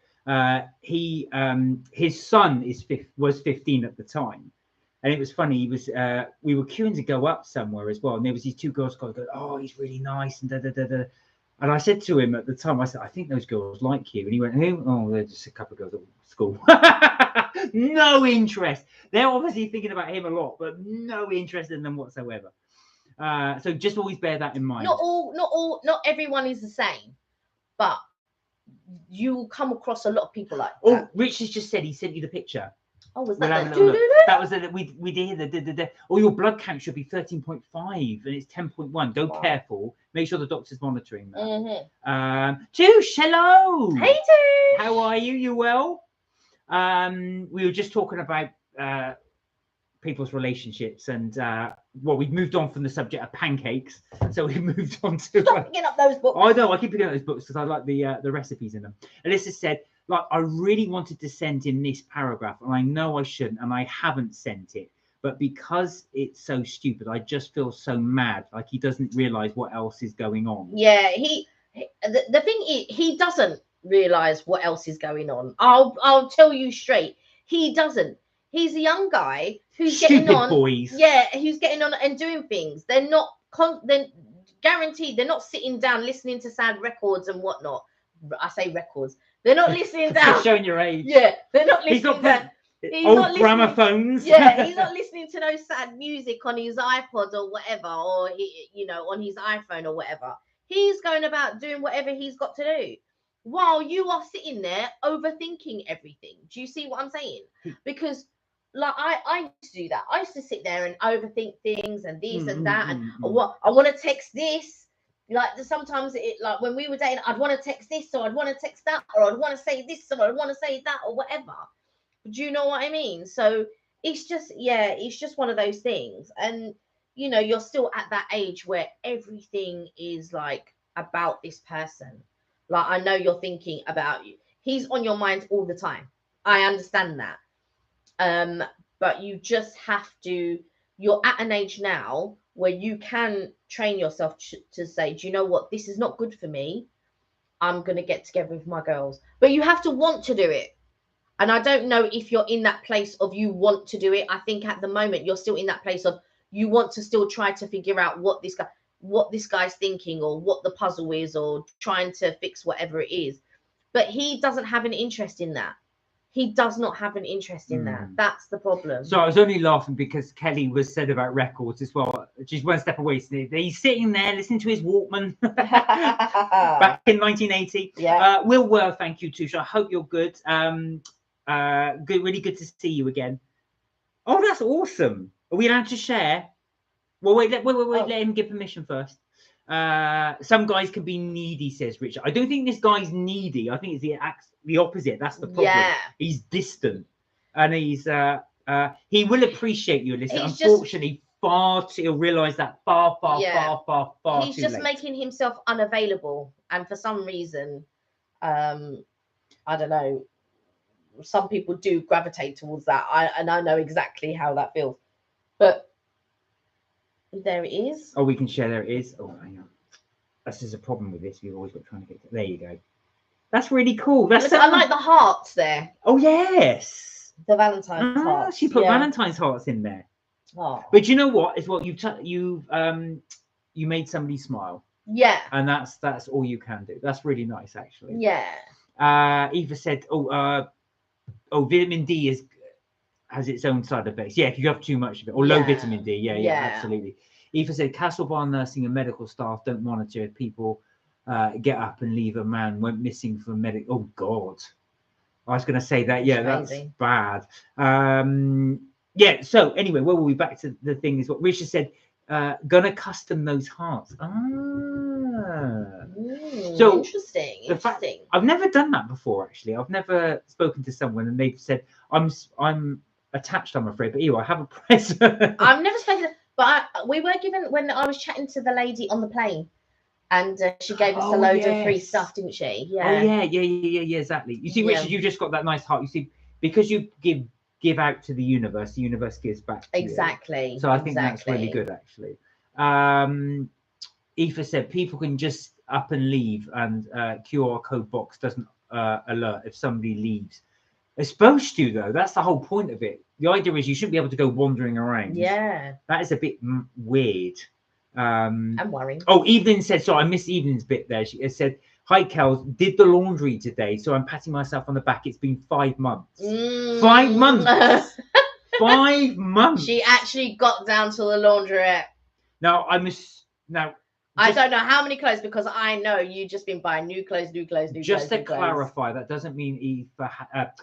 his son was 15 at the time. And it was funny. He was we were queuing to go up somewhere as well, and there was these two girls going, "Oh, he's really nice," and da da da da. And I said to him at the time, I said, "I think those girls like you." And he went, "Who?" "Oh, they're just a couple of girls at school." No interest. They're obviously thinking about him a lot, but no interest in them whatsoever. So just always bear that in mind. Not everyone is the same, but you will come across a lot of people like that. Oh, Rich has just said he sent you the picture. Oh, was We'll that that was it. We did hear the. Oh, your blood count should be 13.5 and it's 10.1. Go careful. Make sure the doctor's monitoring that. Mm-hmm. Toosh, hello. Hey, Toosh. How are you? You well? We were just talking about people's relationships and we've moved on from the subject of pancakes, so we moved on to stop picking up those books. I know, I keep picking up those books because I like the recipes in them. Alyssa said, like, I really wanted to send him this paragraph and I know I shouldn't and I haven't sent it, but because it's so stupid, I just feel so mad, like he doesn't realize what else is going on. Yeah, the thing is, he doesn't realize what else is going on. I'll tell you straight, he doesn't. He's a young guy who's getting on. Boys. Yeah, who's getting on and doing things. They're not then guaranteed. They're not sitting down listening to sad records and whatnot. I say records. They're not listening down. Showing your age. Yeah, they're not listening down. Old gramophones. Yeah, he's not listening to no sad music on his iPod or whatever, or on his iPhone or whatever. He's going about doing whatever he's got to do, while you are sitting there overthinking everything. Do you see what I'm saying? Because, like, I used to do that. I used to sit there and overthink things and this and that, and what I want to text this. Like, sometimes like when we were dating, I'd want to text this, or I'd want to text that, or I'd want to say this, or I'd want to say that, or whatever. Do you know what I mean? So it's just one of those things. And you're still at that age where everything is like about this person. Like, I know you're thinking about you. He's on your mind all the time. I understand that. But you just have to, you're at an age now where you can train yourself to say, do you know what? This is not good for me. I'm going to get together with my girls. But you have to want to do it. And I don't know if you're in that place of you want to do it. I think at the moment you're still in that place of you want to still try to figure out what this guy's thinking, or what the puzzle is, or trying to fix whatever it is. But he doesn't have an interest in that. He does not have an interest in that. That's the problem. So I was only laughing because Kelly was said about records as well. She's one step away. He's sitting there listening to his Walkman back in 1980. Yeah. Will thank you too. So I hope you're good. Good, really good to see you again. Oh, that's awesome. Are we allowed to share? Well, wait. Let him give permission first. Some guys can be needy, says Richard. I don't think this guy's needy. I think it's the opposite. That's the problem. Yeah. He's distant, and he will appreciate you, Alyssa. He's Unfortunately, he'll realise that far He's just late. making himself unavailable, and for some reason, I don't know. Some people do gravitate towards that. I know exactly how that feels, but there it is. Oh, we can share. There it is. Oh, hang on. That's just a problem with this. We've always got trying to get. There you go. That's really cool. I like the hearts there. Oh yes. The Valentine's hearts. She put Valentine's hearts in there. Oh. But you know what? Is what you made somebody smile. Yeah. And that's all you can do. That's really nice, actually. Yeah. Eva said, vitamin D has its own side effects. Yeah, if you have too much of it, or low vitamin D. Yeah, absolutely. Eva said, Castle Bar nursing and medical staff don't monitor if people get up and leave. A man went missing from medical. Oh God, I was going to say that. Yeah, that's bad. Yeah. So anyway, where were we? Back to the thing is what Richard said. Gonna custom those hearts. So interesting. I've never done that before. Actually, I've never spoken to someone and they've said, "I'm attached." I'm afraid, but I have a present. I've never spoken, but we were given when I was chatting to the lady on the plane, and she gave us a load of free stuff, didn't she? Yeah. Oh yeah, exactly. You see, Richard, you just got that nice heart. You see, because you give out to the universe gives back to exactly you. So I think that's really good, actually. Aoife said people can just up and leave, and QR code box doesn't alert if somebody leaves. It's supposed to, though. That's the whole point of it. The idea is you shouldn't be able to go wandering around. Yeah, that is a bit weird. I'm worrying. Oh, Evelyn said, so I missed Evelyn's bit there. She said, "Hi, Kels, did the laundry today, so I'm patting myself on the back. It's been 5 months." 5 months. 5 months. She actually got down to the laundrette. Now I don't know how many clothes, because I know you've just been buying new clothes. Just to clarify, that doesn't mean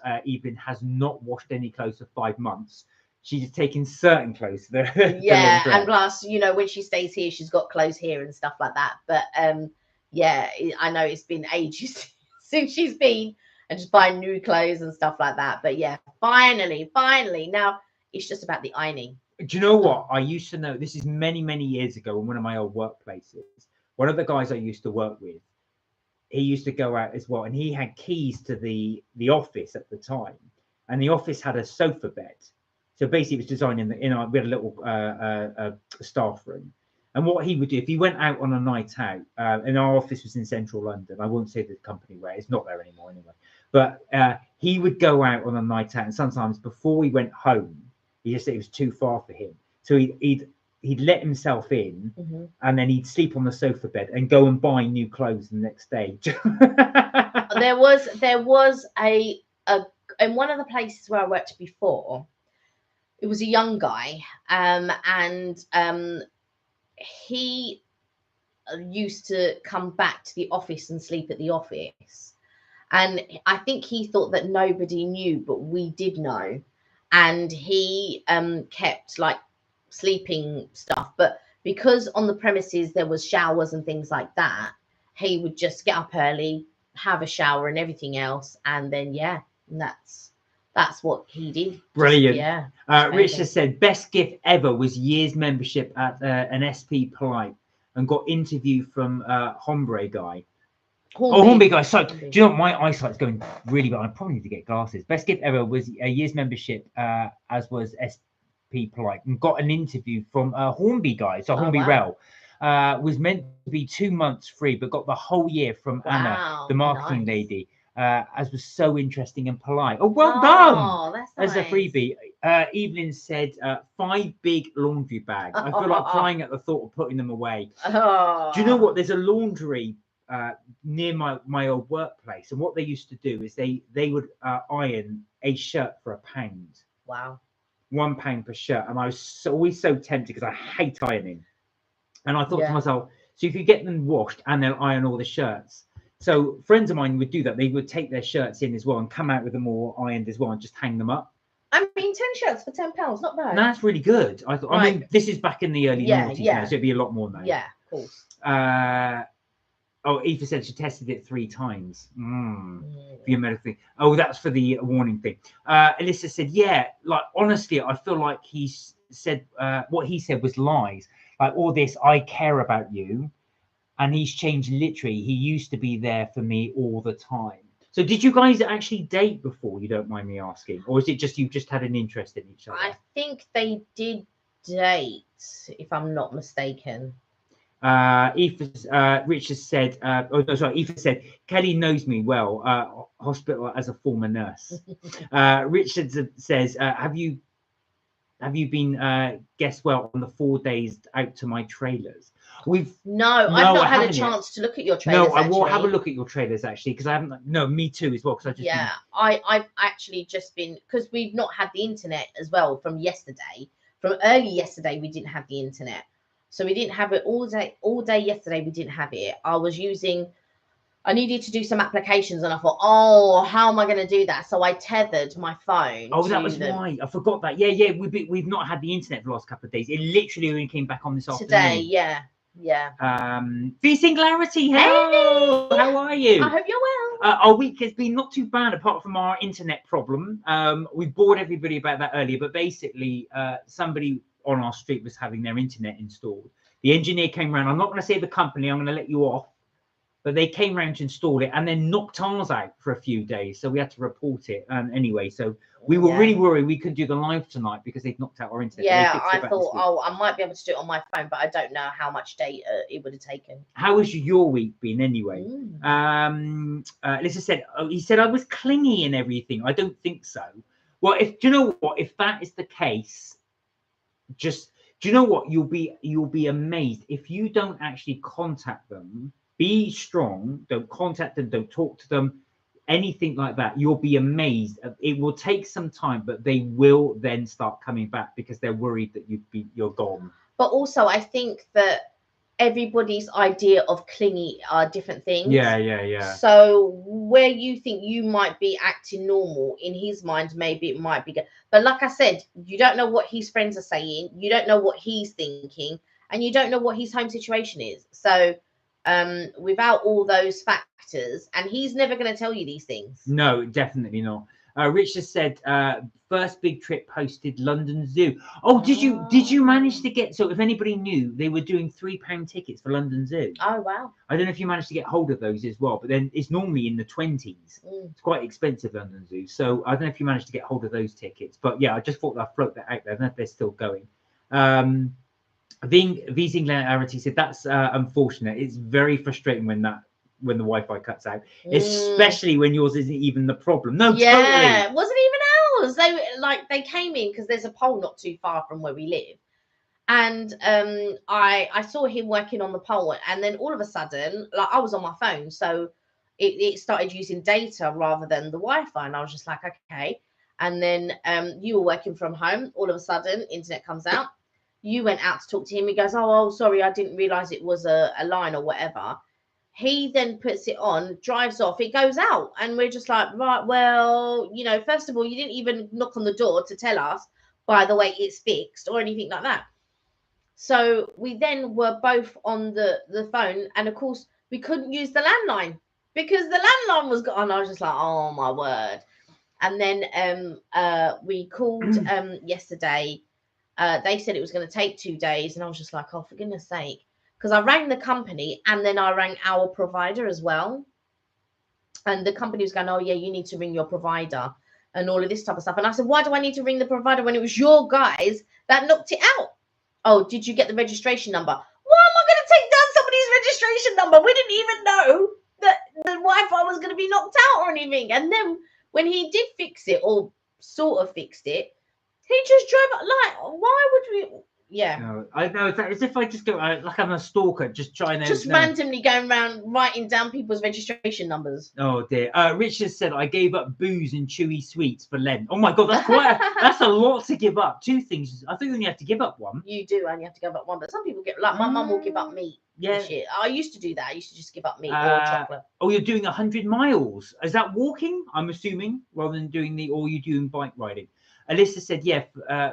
Evelyn has not washed any clothes for 5 months. She's taken certain clothes. Yeah, and plus, when she stays here, she's got clothes here and stuff like that. But yeah, I know it's been ages since she's been and just buying new clothes and stuff like that. But yeah, finally, now it's just about the ironing. Do you know what? I used to know, this is many years ago in one of my old workplaces. One of the guys I used to work with, he used to go out as well, and he had keys to the office at the time, and the office had a sofa bed. So basically, it was designed we had a little staff room. And what he would do if he went out on a night out, and our office was in central London. I won't say the company where, it's not there anymore anyway. But he would go out on a night out, and sometimes before he went home, he just said it was too far for him. So he'd let himself in, and then he'd sleep on the sofa bed and go and buy new clothes the next day. There was a in one of the places where I worked before. It was a young guy, and he used to come back to the office and sleep at the office. And I think he thought that nobody knew, but we did know. And he kept like sleeping stuff. But because on the premises there was showers and things like that, he would just get up early, have a shower and everything else. And then, that's what he did. Brilliant. Richard said, best gift ever was year's membership at an SP Polite, and got interview from Hombre guy. Hornby guy. So, do you know what? My eyesight's going really bad. I probably need to get glasses. Best gift ever was a year's membership, as was SP Polite, and got an interview from Hornby guy. So Hornby Rel was meant to be 2 months free, but got the whole year from Anna, the marketing lady. As was so interesting and polite. Oh, well done! That's nice. As a freebie. Evelyn said 5 big laundry bags. I feel like crying at the thought of putting them away. Do you know what? There's a laundry near my old workplace, and what they used to do is they would iron a shirt for £1. Wow. £1 per shirt, and I was always so tempted because I hate ironing. And I thought to myself, so if you get them washed and they'll iron all the shirts. So friends of mine would do that. They would take their shirts in as well and come out with them all ironed as well and just hang them up. I mean, 10 shirts for £10, not bad. No, that's really good. I thought. I mean, this is back in the early noughties now, so it'd be a lot more now. Yeah, of course. Oh, Aoife said she tested it 3 times. For your medical thing. Oh, that's for the warning thing. Alyssa said, yeah, like honestly, I feel like he said what he said was lies. Like all this, I care about you, and he's changed literally. He used to be there for me all the time. So did you guys actually date before, you don't mind me asking? Or is it just you just had an interest in each other? I think they did date, if I'm not mistaken. Richard said, Aoife said, Kelly knows me well, hospital as a former nurse. Richard says, have you been guess well on the 4 days out to my trailers? I've not had a chance to look at your trailers. No, I will have a look at your trailers actually, because I haven't. No, me too as well. Because I've actually just been, because we've not had the internet as well from yesterday. From early yesterday, we didn't have the internet, so we didn't have it all day. All day yesterday, we didn't have it. I needed to do some applications, and I thought, oh, how am I going to do that? So I tethered my phone. Oh, that was why. I forgot that. Yeah. We've not had the internet for the last couple of days. It literally only came back on this afternoon. Today, yeah. V Singularity, hello. Hey. How are you? I hope you're well. Our week has been not too bad, apart from our internet problem. We bored everybody about that earlier, but basically, somebody on our street was having their internet installed. The engineer came around. I'm not going to say the company. I'm going to let you off. But they came around to install it and then knocked ours out for a few days. So we had to report it. Anyway, so we were really worried we couldn't do the live tonight because they'd knocked out our internet. Yeah, I thought, oh, I might be able to do it on my phone, but I don't know how much data it would have taken. How has your week been anyway? Lisa said, he said I was clingy and everything. I don't think so. Well, do you know what? If that is the case, do you know what? You'll be amazed if you don't actually contact them. Be strong. Don't contact them. Don't talk to them. Anything like that. You'll be amazed. It will take some time, but they will then start coming back because they're worried that you're gone. But also, I think that everybody's idea of clingy are different things. Yeah. So where you think you might be acting normal, in his mind, maybe it might be good. But like I said, you don't know what his friends are saying. You don't know what he's thinking, and you don't know what his home situation is. So without all those factors, and he's never going to tell you these things. No, definitely not. Richard said first big trip posted London Zoo. Oh, did you manage to get, so if anybody knew, they were doing £3 tickets for London Zoo. Oh wow. I don't know if you managed to get hold of those as well, but then it's normally in the 20s. It's quite expensive, London Zoo, so I don't know if you managed to get hold of those tickets, but yeah, I just thought I'd float that out there. I don't know if they're still going. V Singularity said that's unfortunate. It's very frustrating when the Wi-Fi cuts out, especially when yours isn't even the problem. No, totally. It wasn't even ours. They came in because there's a pole not too far from where we live, and I saw him working on the pole, and then all of a sudden, like, I was on my phone, so it started using data rather than the Wi-Fi, and I was just like, okay. And then you were working from home. All of a sudden, internet comes out. You went out to talk to him. He goes, oh, sorry, I didn't realize it was a line or whatever. He then puts it on, drives off, it goes out. And we're just like, right, well, first of all, you didn't even knock on the door to tell us, by the way, it's fixed or anything like that. So we then were both on the phone. And of course, we couldn't use the landline because the landline was gone. I was just like, oh, my word. And then we called yesterday. They said it was going to take 2 days, and I was just like, oh, for goodness sake, because I rang the company and then I rang our provider as well, and the company was going, oh yeah, you need to ring your provider and all of this type of stuff. And I said, why do I need to ring the provider when it was your guys that knocked it out? Oh, did you get the registration number? Why am I going to take down somebody's registration number? We didn't even know that the Wi-Fi was going to be knocked out or anything. And then when he did fix it, or sort of fixed it, he just drove up. Like, why would we? No, I know it's as if I just go like I'm a stalker, just trying to randomly going around writing down people's registration numbers. Oh dear. Richard said I gave up booze and chewy sweets for Lent. Oh my god, that's that's a lot to give up. 2 things. I think you only have to give up one. You do only have to give up one, but some people get like my mum will give up meat. Yeah. Shit. I used to do that. I used to just give up meat or chocolate. Oh, you're doing 100 miles. Is that walking? I'm assuming, rather than doing or you're doing bike riding. Alyssa said, yeah,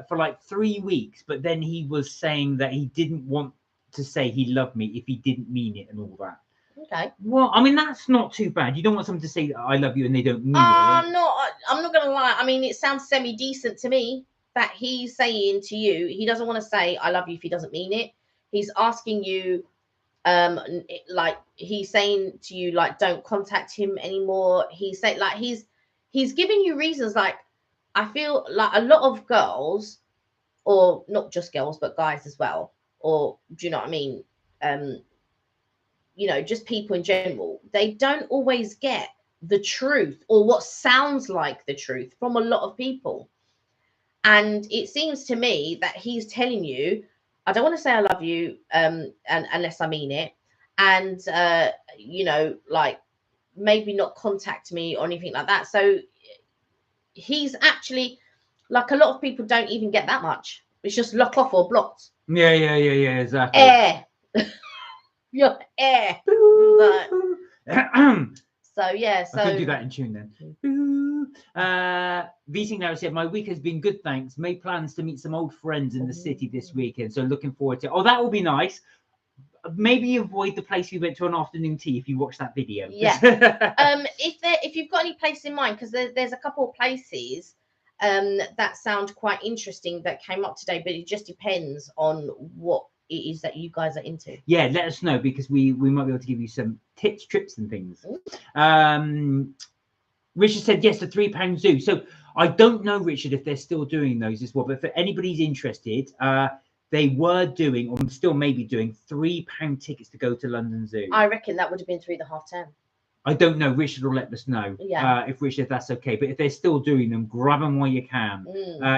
for like 3 weeks, but then he was saying that he didn't want to say he loved me if he didn't mean it and all that. Okay. Well, I mean, that's not too bad. You don't want someone to say that I love you and they don't mean it. I'm not gonna lie. I mean, it sounds semi-decent to me that he's saying to you, he doesn't want to say I love you if he doesn't mean it. He's asking you, like he's saying to you, like, don't contact him anymore. He's saying like he's giving you reasons. Like, I feel like a lot of girls, or not just girls, but guys as well, or do you know what I mean? You know, just people in general, they don't always get the truth or what sounds like the truth from a lot of people. And it seems to me that he's telling you, I don't want to say I love you, and unless I mean it. And, you know, like maybe not contact me or anything like that. So he's actually, like, a lot of people don't even get that much. It's just lock off or blocked. Yeah, exactly. Air. Your air. So yeah, so I can do that in tune then. Viting now said, my week has been good, thanks. Made plans to meet some old friends in the city this weekend, so looking forward to. Oh, that will be nice. Maybe avoid the place we went to on afternoon tea if you watch that video. Yeah. If you've got any place in mind, because there's a couple of places that sound quite interesting that came up today, but it just depends on what it is that you guys are into. Yeah, let us know, because we might be able to give you some tips, trips and things. Richard said yes, the £3 zoo. So I don't know, Richard, if they're still doing those as well, but for anybody's interested, they were doing, or still maybe doing, £3 tickets to go to London Zoo. I reckon that would have been through the half term. I don't know. Richard will let us know. Yeah. If that's okay. But if they're still doing them, grab them while you can.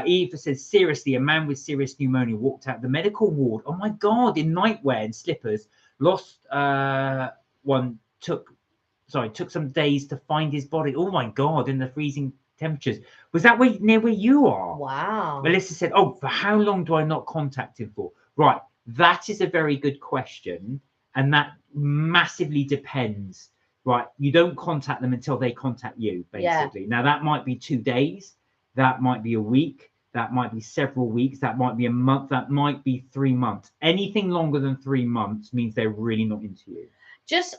Eva says, seriously, a man with serious pneumonia walked out the medical ward. Oh my God, in nightwear and slippers. Took some days to find his body. Oh my God, in the freezing temperatures. Was that near where you are? Wow. Melissa said, oh, for how long do I not contact him for? Right. That is a very good question. And that massively depends. Right, you don't contact them until they contact you, basically. Yeah. Now, that might be 2 days, that might be a week, that might be several weeks, that might be a month, that might be 3 months. Anything longer than 3 months means they're really not into you. Just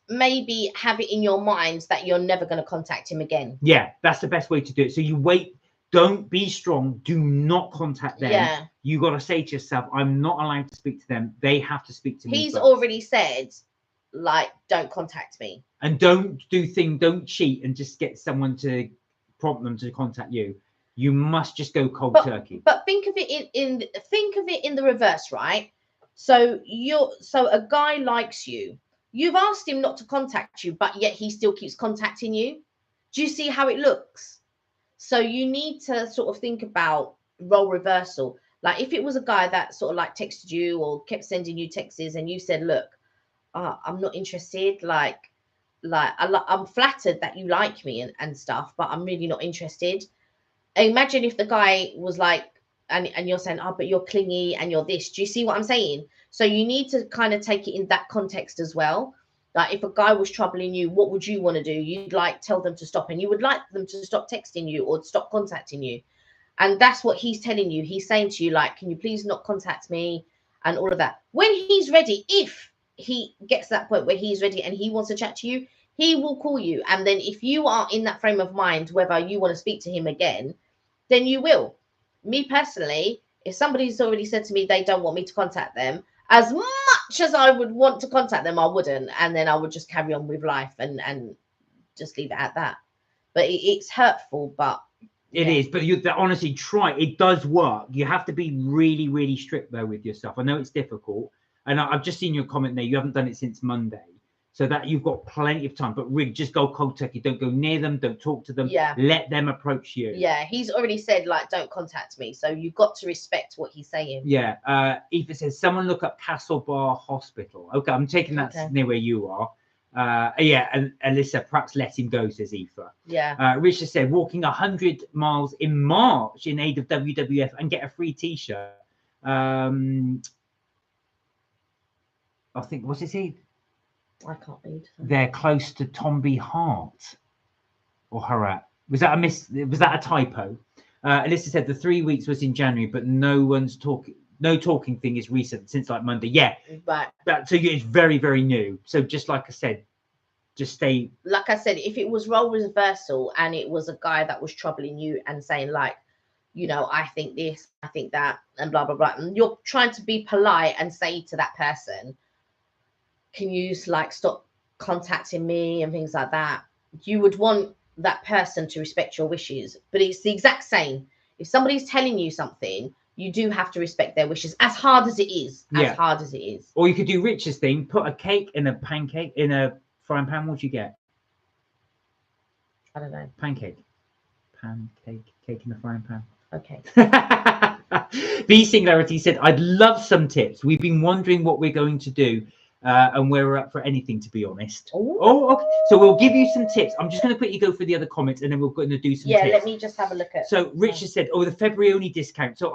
maybe have it in your mind that you're never going to contact him again. Yeah, that's the best way to do it. So you wait. Don't be strong. Do not contact them. Yeah. You got to say to yourself, I'm not allowed to speak to them. They have to speak to me. He's already said, like, don't contact me, and don't cheat and just get someone to prompt them to contact you. You must just go cold turkey. But think of it in the reverse, right? So a guy likes you. You've asked him not to contact you, but yet he still keeps contacting you. Do you see how it looks? So you need to sort of think about role reversal. Like, if it was a guy that sort of like texted you or kept sending you texts and you said, look, I'm not interested, like I'm flattered that you like me and stuff, but I'm really not interested. Imagine if the guy was like, and you're saying, oh, but you're clingy and you're this. Do you see what I'm saying? So you need to kind of take it in that context as well. Like, if a guy was troubling you, what would you want to do? You'd like tell them to stop, and you would like them to stop texting you or stop contacting you. And that's what he's telling you. He's saying to you, like, can you please not contact me and all of that. When he's ready, if he gets to that point where he's ready and he wants to chat to you, he will call you. And then if you are in that frame of mind, whether you want to speak to him again, then you will. Me personally, if somebody's already said to me they don't want me to contact them, as much as I would want to contact them, I wouldn't. And then I would just carry on with life and just leave it at that. But it's hurtful, but it is. But you honestly try. It does work. You have to be really, really strict though with yourself. I know it's difficult. And I've just seen your comment there. You haven't done it since Monday. so that you've got plenty of time. But really, just go cold turkey. Don't go near them. Don't talk to them. Yeah. Let them approach you. Yeah, he's already said, like, don't contact me. So you've got to respect what he's saying. Yeah. Aoife says, someone look up Castlebar Hospital. Okay, I'm taking that near where you are. Yeah, and Alyssa, perhaps let him go, says Aoife. Yeah. Richard said, walking 100 miles in March in aid of WWF and get a free T-shirt. I think, what's it say? I can't read. They're close to Tomby Hart or Harat. Was that a typo? Alyssa said the 3 weeks was in January, but no talking thing is recent since like Monday. Yeah, right. So it's very, very new. So just like I said, just stay. Like I said, if it was role reversal and it was a guy that was troubling you and saying like, you know, I think this, I think that, and blah blah blah, and you're trying to be polite and say to that person, can you like stop contacting me and things like that, you would want that person to respect your wishes. But it's the exact same. If somebody's telling you something, you do have to respect their wishes, as hard as it is. As hard as it is. Or you could do Richard's thing, put a cake in a pancake in a frying pan. What do you get? I don't know. Pancake cake in a frying pan. Okay. B Singularity said, I'd love some tips. We've been wondering what we're going to do. And we're up for anything, to be honest. Ooh. Oh, okay. So we'll give you some tips. I'm just going to quickly go through the other comments, and then we're going to do some tips. Let me just have a look at. So Richard said, "Oh, the February only discount." So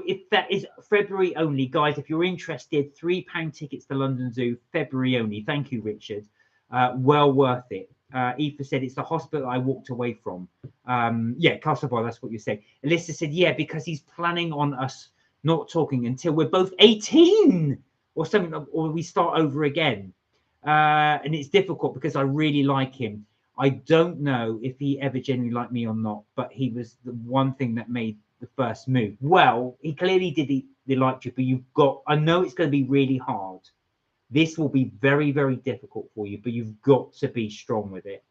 if that is February only, guys, if you're interested, £3 tickets to London Zoo, February only. Thank you, Richard. Well worth it. Aoife said it's the hospital I walked away from. Yeah, Castlebar, that's what you said. Alyssa said, yeah, because he's planning on us not talking until we're both 18. Or something, or we start over again. And it's difficult because I really like him. I don't know if he ever genuinely liked me or not, but he was the one thing that made the first move. Well, he clearly did. He liked you, but I know it's going to be really hard. This will be very, very difficult for you, but you've got to be strong with it.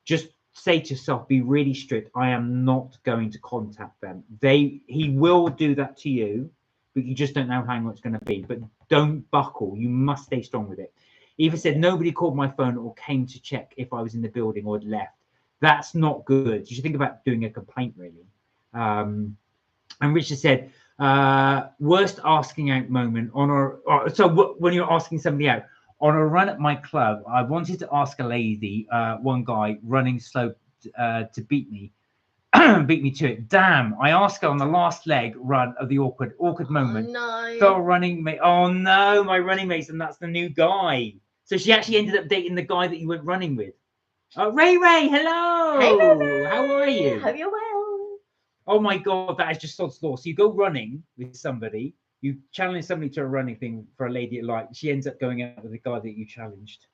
Just say to yourself, be really strict. I am not going to contact them. He will do that to you, but you just don't know how long it's going to be. But don't buckle. You must stay strong with it. Eva said, nobody called my phone or came to check if I was in the building or had left. That's not good. You should think about doing a complaint, really. And Richard said, worst asking out moment when you're asking somebody out. On a run at my club, I wanted to ask a lady, one guy running slow to beat me to it. Damn, I asked her on the last leg run of the awkward moment. Oh, no. Fell running mate. Oh no, my running mates, and that's the new guy. So she actually ended up dating the guy that you went running with. Ray, hello. Hey, Ray. How are you? Hope you're well. Oh my god, that is just sod's law. So you go running with somebody, you challenge somebody to a running thing for a lady you like. She ends up going out with the guy that you challenged.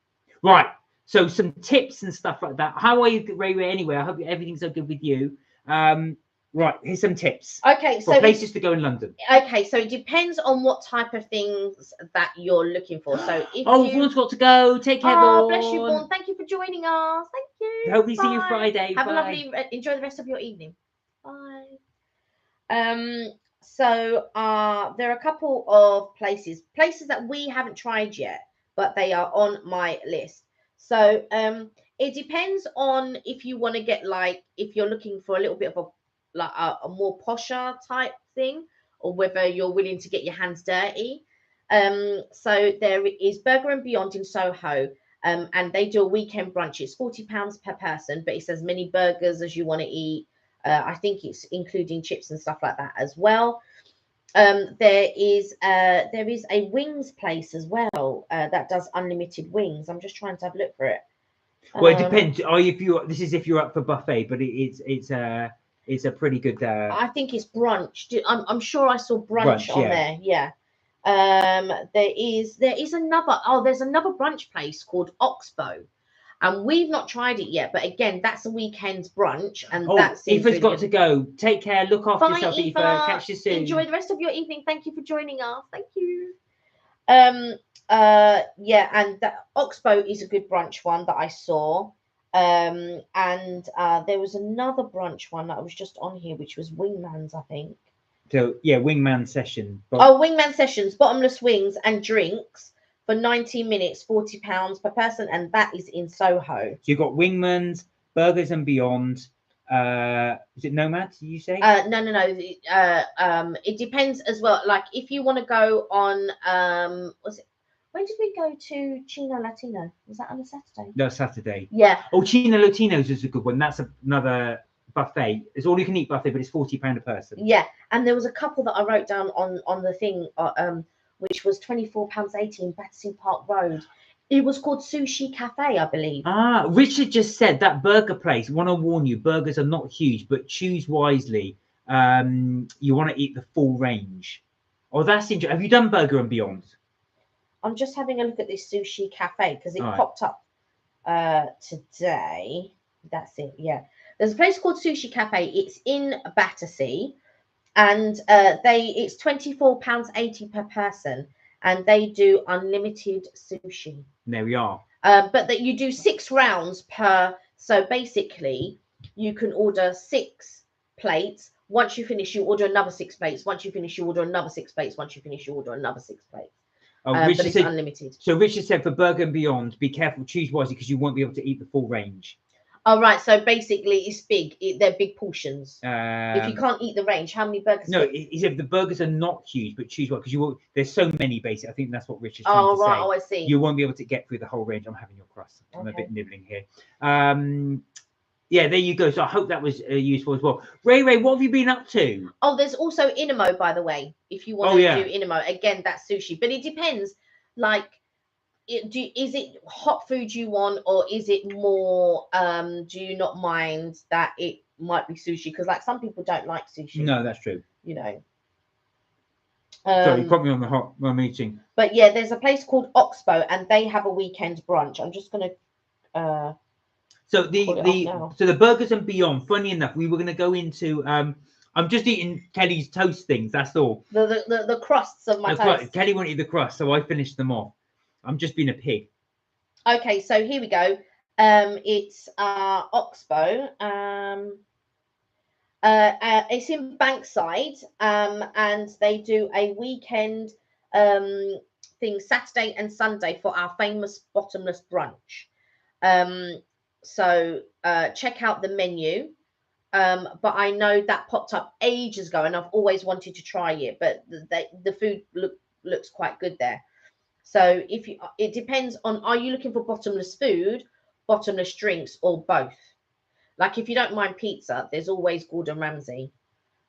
Right. So some tips and stuff like that. How are you, Ray? Anyway, I hope everything's so good with you. Right, here's some tips. Okay, for places to go in London. Okay, so it depends on what type of things that you're looking for. So if Vaughn's got to go. Take care, Vaughan. Bless you, Vaughan. Thank you for joining us. Thank you. Hope we see you Friday. Have Bye. a lovely, enjoy the rest of your evening. Bye. So there are a couple of places that we haven't tried yet, but they are on my list. So it depends on if you want to get if you're looking for a little bit of a more posher type thing, or whether you're willing to get your hands dirty. So there is Burger and Beyond in Soho, and they do a weekend brunch. It's £40 per person, but it's as many burgers as you want to eat. I think it's including chips and stuff like that as well. There is a wings place as well that does unlimited wings. I'm just trying to have a look for it. Well, it depends. If you're up for buffet, but it's a pretty good. I think it's brunch. I'm sure I saw brunch on there. Yeah. There's another brunch place called Oxbow, and we've not tried it yet. But again, that's a weekend brunch, and that's. Aoife's got to go. Take care. Look after yourself, Aoife. Catch you soon. Enjoy the rest of your evening. Thank you for joining us. Thank you. Yeah, and that Oxbow is a good brunch one that I saw. And there was another brunch one that was just on here, which was Wingman's, I think. So yeah, Wingman session. Wingman sessions, bottomless wings and drinks for 90 minutes, £40 per person, and that is in Soho. So you've got Wingman's, Burgers and Beyond. Is it Nomad? Did you say? No. It depends as well. Like if you want to go on, was it? When did we go to Chino Latino? Was that on a Saturday? No, Saturday. Yeah. Oh, Chino Latinos is a good one. That's another buffet. It's all you can eat buffet, but it's £40 a person. Yeah, and there was a couple that I wrote down on the thing, which was £24.80 in Battersea Park Road. It was called Sushi Cafe, I believe. Ah, Richard just said that burger place. Want to warn you, burgers are not huge, but choose wisely. You want to eat the full range. Oh, that's interesting. Have you done Burger and Beyond? I'm just having a look at this Sushi Cafe because it All right. popped up today. That's it. Yeah, there's a place called Sushi Cafe. It's in Battersea, and it's £24.80 per person, and they do unlimited sushi. There we are. But that you do 6 rounds per. So basically, you can order 6 plates. Once you finish, you order another 6 plates. Once you finish, you order another 6 plates. Once you finish, you order another 6 plates. Oh, But Richard it's said, unlimited. so Richard said for Burger and Beyond, be careful, choose wisely because you won't be able to eat the full range. Oh, right. So basically, it's big. They're big portions. If you can't eat the range, how many burgers? No, he said the burgers are not huge, but choose one because you will. There's so many, basically. I think that's what Richard's trying to say. Oh, I see. You won't be able to get through the whole range. I'm having your crust. I'm a Okay. bit nibbling here. Yeah, there you go. So I hope that was useful as well. Ray, what have you been up to? Oh, there's also Inimo, by the way. If you want to do Inimo, again, that's sushi. But it depends. Like, is it hot food you want, or is it more? Do you not mind that it might be sushi? Because like some people don't like sushi. No, that's true. You know. Sorry, you put me on the hot meeting. But yeah, there's a place called Oxbow, and they have a weekend brunch. I'm just gonna. So the Burgers and Beyond. Funny enough, we were going to go into. I'm just eating Kelly's toast things. That's all. The crusts of my toast. Kelly won't eat the crust, so I finished them off. I'm just being a pig. Okay, so here we go. It's Oxbow. It's in Bankside, and they do a weekend thing Saturday and Sunday for our famous bottomless brunch. So check out the menu. But I know that popped up ages ago, and I've always wanted to try it. But the food looks quite good there. So it depends on, are you looking for bottomless food, bottomless drinks, or both? Like if you don't mind pizza, there's always Gordon Ramsay.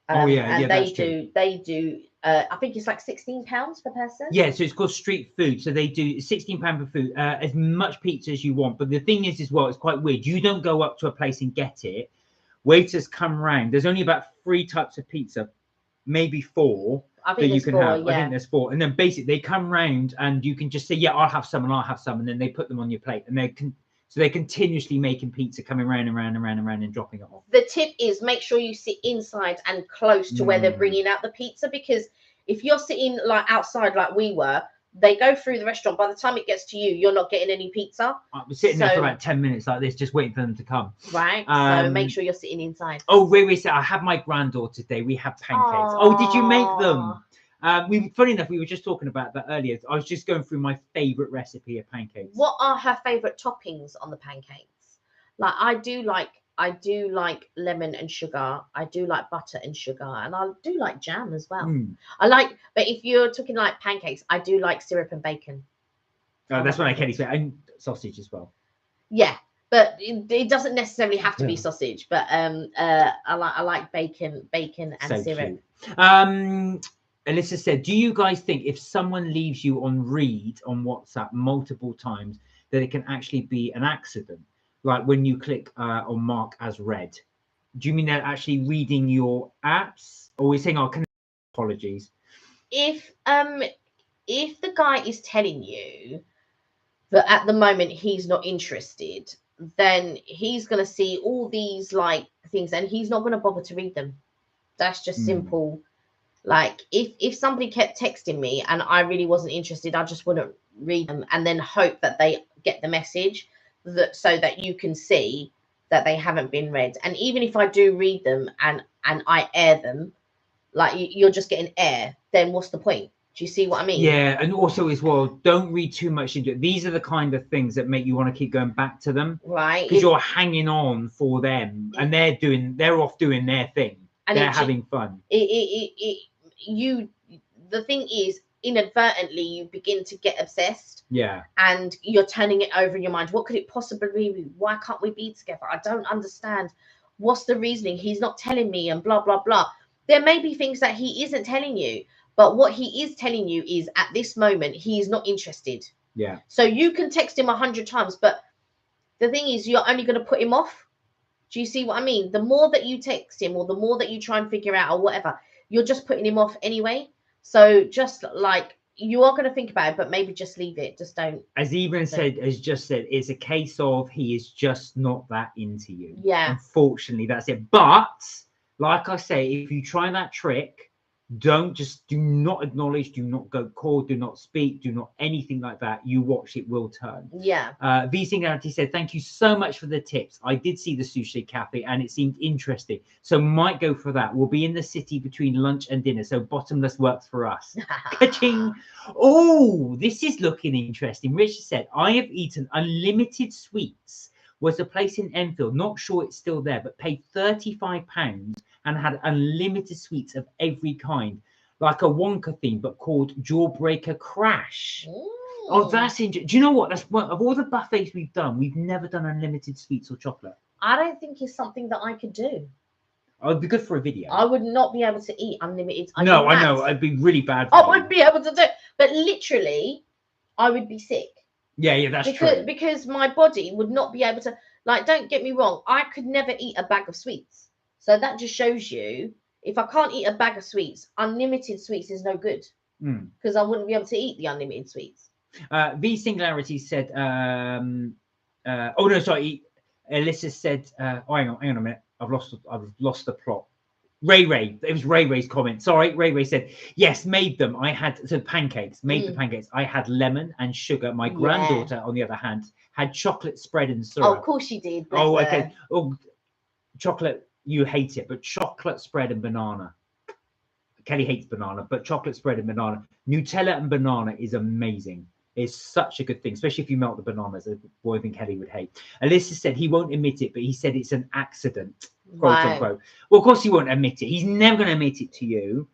And they do. I think it's like £16 per person. Yeah, so it's called street food. So they do £16 per food, as much pizza as you want. But the thing is, as well, it's quite weird. You don't go up to a place and get it. Waiters come round. There's only about 3 types of pizza, maybe 4. I think you can have. Yeah. I think there's 4, and then basically they come round and you can just say, yeah, I'll have some, and then they put them on your plate, and so they're continuously making pizza, coming round and round and round and round and dropping it off. The tip is make sure you sit inside and close to where they're bringing out the pizza, because if you're sitting like outside like we were, they go through the restaurant. By the time it gets to you, you're not getting any pizza. I was sitting there for about 10 minutes like this, just waiting for them to come. Right. So make sure you're sitting inside. Oh, wait. I had my granddaughter today. We had pancakes. Oh, did you make them? Funny enough, we were just talking about that earlier. I was just going through my favorite recipe of pancakes. What are her favorite toppings on the pancakes? Like I do like lemon and sugar. I do like butter and sugar, and I do like jam as well. But if you're talking like pancakes, I do like syrup and bacon. Oh, that's what I can say. And sausage as well. Yeah, but it doesn't necessarily have to be sausage. But I like bacon and syrup. Cute. Alyssa said, do you guys think if someone leaves you on read on WhatsApp multiple times that it can actually be an accident? Like when you click on mark as read. Do you mean they're actually reading your apps? Or we're saying, apologies. If the guy is telling you that at the moment he's not interested, then he's going to see all these like things and he's not going to bother to read them. That's just simple. Like if somebody kept texting me and I really wasn't interested, I just wouldn't read them and then hope that they get the message, so that you can see that they haven't been read. And even if I do read them and I air them, like you're just getting air, then what's the point? Do you see what I mean? Yeah, and also as well, don't read too much into it. These are the kind of things that make you want to keep going back to them, right? Because you're hanging on for them, and they're off doing their thing. And they're having fun. The thing is, inadvertently, you begin to get obsessed. Yeah. And you're turning it over in your mind. What could it possibly be? Why can't we be together? I don't understand. What's the reasoning? He's not telling me, and blah blah blah. There may be things that he isn't telling you. But what he is telling you is at this moment, he is not interested. Yeah. So you can text him 100 times, but the thing is, you're only going to put him off. Do you see what I mean? The more that you text him or the more that you try and figure out or whatever, you're just putting him off anyway. So just like, you are going to think about it, but maybe just leave it. Just don't. As just said, it's a case of he is just not that into you. Yeah. Unfortunately, that's it. But like I say, if you try that trick, do not acknowledge, do not go call, do not speak, do not anything like that. You watch, it will turn. Yeah. V Singularity said, thank you so much for the tips. I did see the sushi cafe and it seemed interesting. So might go for that. We'll be in the city between lunch and dinner. So bottomless works for us. Ka-ching. Oh, this is looking interesting. Richard said, I have eaten unlimited sweets. Was a place in Enfield, not sure it's still there, but paid £35 and had unlimited sweets of every kind, like a Wonka theme, but called Jawbreaker Crash. Ooh. Oh, that's interesting. Do you know what? That's one of all the buffets we've done. We've never done unlimited sweets or chocolate. I don't think it's something that I could do. Oh, it'd be good for a video. I would not be able to eat unlimited. No, I know. It'd be really bad. I would be able to do it, but literally, I would be sick. Yeah, that's true. Because my body would not be able to, like, don't get me wrong, I could never eat a bag of sweets. So that just shows you, if I can't eat a bag of sweets, unlimited sweets is no good. Because I wouldn't be able to eat the unlimited sweets. V Singularity said, oh no, sorry. Alyssa said, oh, hang on a minute. I've lost the plot. Ray, it was Ray's comment. Sorry, Ray said, yes, made them. I had the pancakes. The pancakes. I had lemon and sugar. My granddaughter, on the other hand, had chocolate spread and syrup. Oh, of course she did. Oh, okay. Oh, chocolate, you hate it, but chocolate spread and banana. Kelly hates banana, but chocolate spread and banana. Nutella and banana is amazing. It's such a good thing, especially if you melt the bananas. A boy than Kelly would hate. Alyssa said he won't admit it, but he said it's an accident. Quote unquote. Well, of course he won't admit it. He's never going to admit it to you,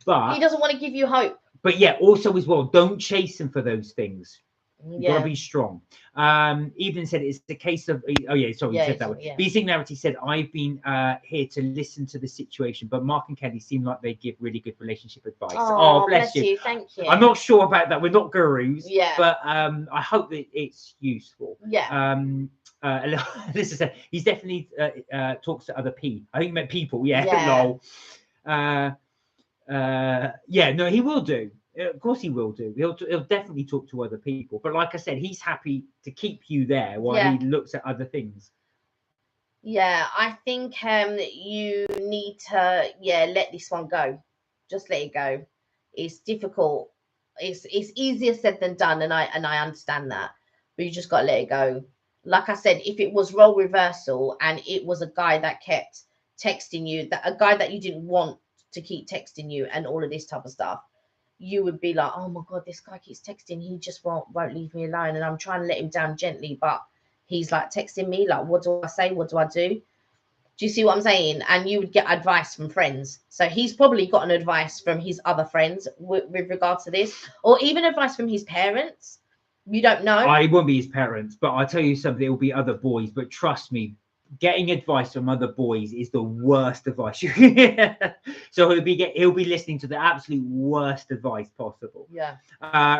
but he doesn't want to give you hope. But yeah, also as well, don't chase him for those things. You've got to be strong. Evelyn said it's a case of, oh yeah, sorry, you said that way. B Singularity said, I've been here to listen to the situation, but Mark and Kelly seem like they give really good relationship advice. Oh, bless you. Thank you. I'm not sure about that. We're not gurus. Yeah. But I hope that it's useful. Yeah. Alyssa said, he's definitely talks to other people. I think he meant people. Yeah. Lol. Yeah, no, he will do. Of course he will do. He'll definitely talk to other people. But like I said, he's happy to keep you there while he looks at other things. Yeah, I think you need to let this one go. Just let it go. It's difficult. It's easier said than done, and I understand that. But you just got to let it go. Like I said, if it was role reversal and it was a guy that kept texting you, a guy that you didn't want to keep texting you and all of this type of stuff, you would be like, oh my God, this guy keeps texting. He just won't leave me alone. And I'm trying to let him down gently, but he's like texting me, like, what do I say? What do I do? Do you see what I'm saying? And you would get advice from friends. So he's probably gotten advice from his other friends with regard to this, or even advice from his parents. You don't know. It won't be his parents, but I'll tell you something, it will be other boys. But trust me, getting advice from other boys is the worst advice you can get. So he'll be listening to the absolute worst advice possible. Yeah.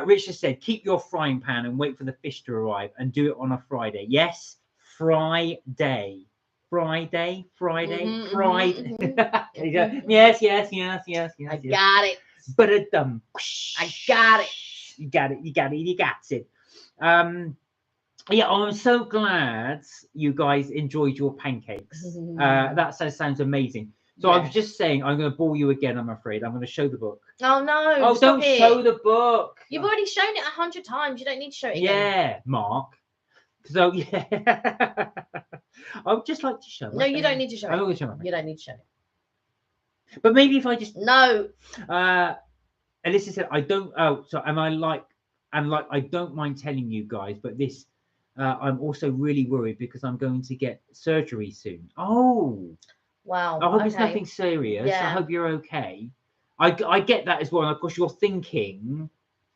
Richard said, keep your frying pan and wait for the fish to arrive and do it on a Friday. Yes, Friday. Friday. Yes. I got it. But I got it. You got it. Yeah, I'm so glad you guys enjoyed your pancakes. That sounds amazing. So I was just saying, I'm going to bore you again, I'm afraid. I'm going to show the book. Oh, no. Oh, don't show the book. You've already shown it 100 times. You don't need to show it again. Yeah, Mark. So, yeah. I would just like to show it. No, you don't need to show it. You don't need to show it. But maybe if I just... No. Alyssa said, I don't. Oh, so am I like? And like, I don't mind telling you guys, but this, I'm also really worried because I'm going to get surgery soon. Oh, Wow. I hope it's Okay. nothing serious. I Yeah. hope you're okay. I get that as well. And of course, you're thinking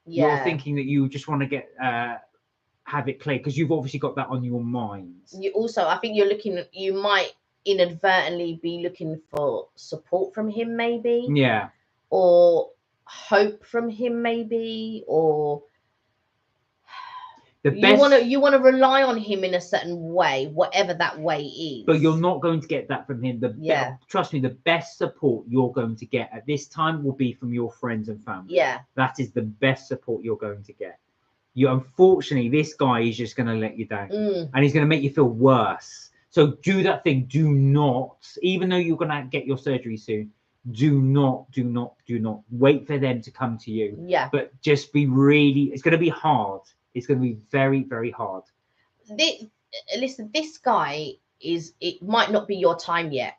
that you just want to get have it cleared because you've obviously got that on your mind. You also, I think you might inadvertently be looking for support from him, maybe, Yeah. or hope from him, maybe, or The best, you want to rely on him in a certain way, whatever that way is. but you're not going to get that from him. Trust me, the best support you're going to get at this time will be from your friends and family. Yeah. That is the best support you're going to get. Unfortunately, this guy is just going to let you down, and he's going to make you feel worse. So do that thing. Do not, even though you're going to get your surgery soon, do not wait for them to come to you. Yeah. But just be really, it's going to be hard. It's going to be very, very hard. Listen, this guy it might not be your time yet.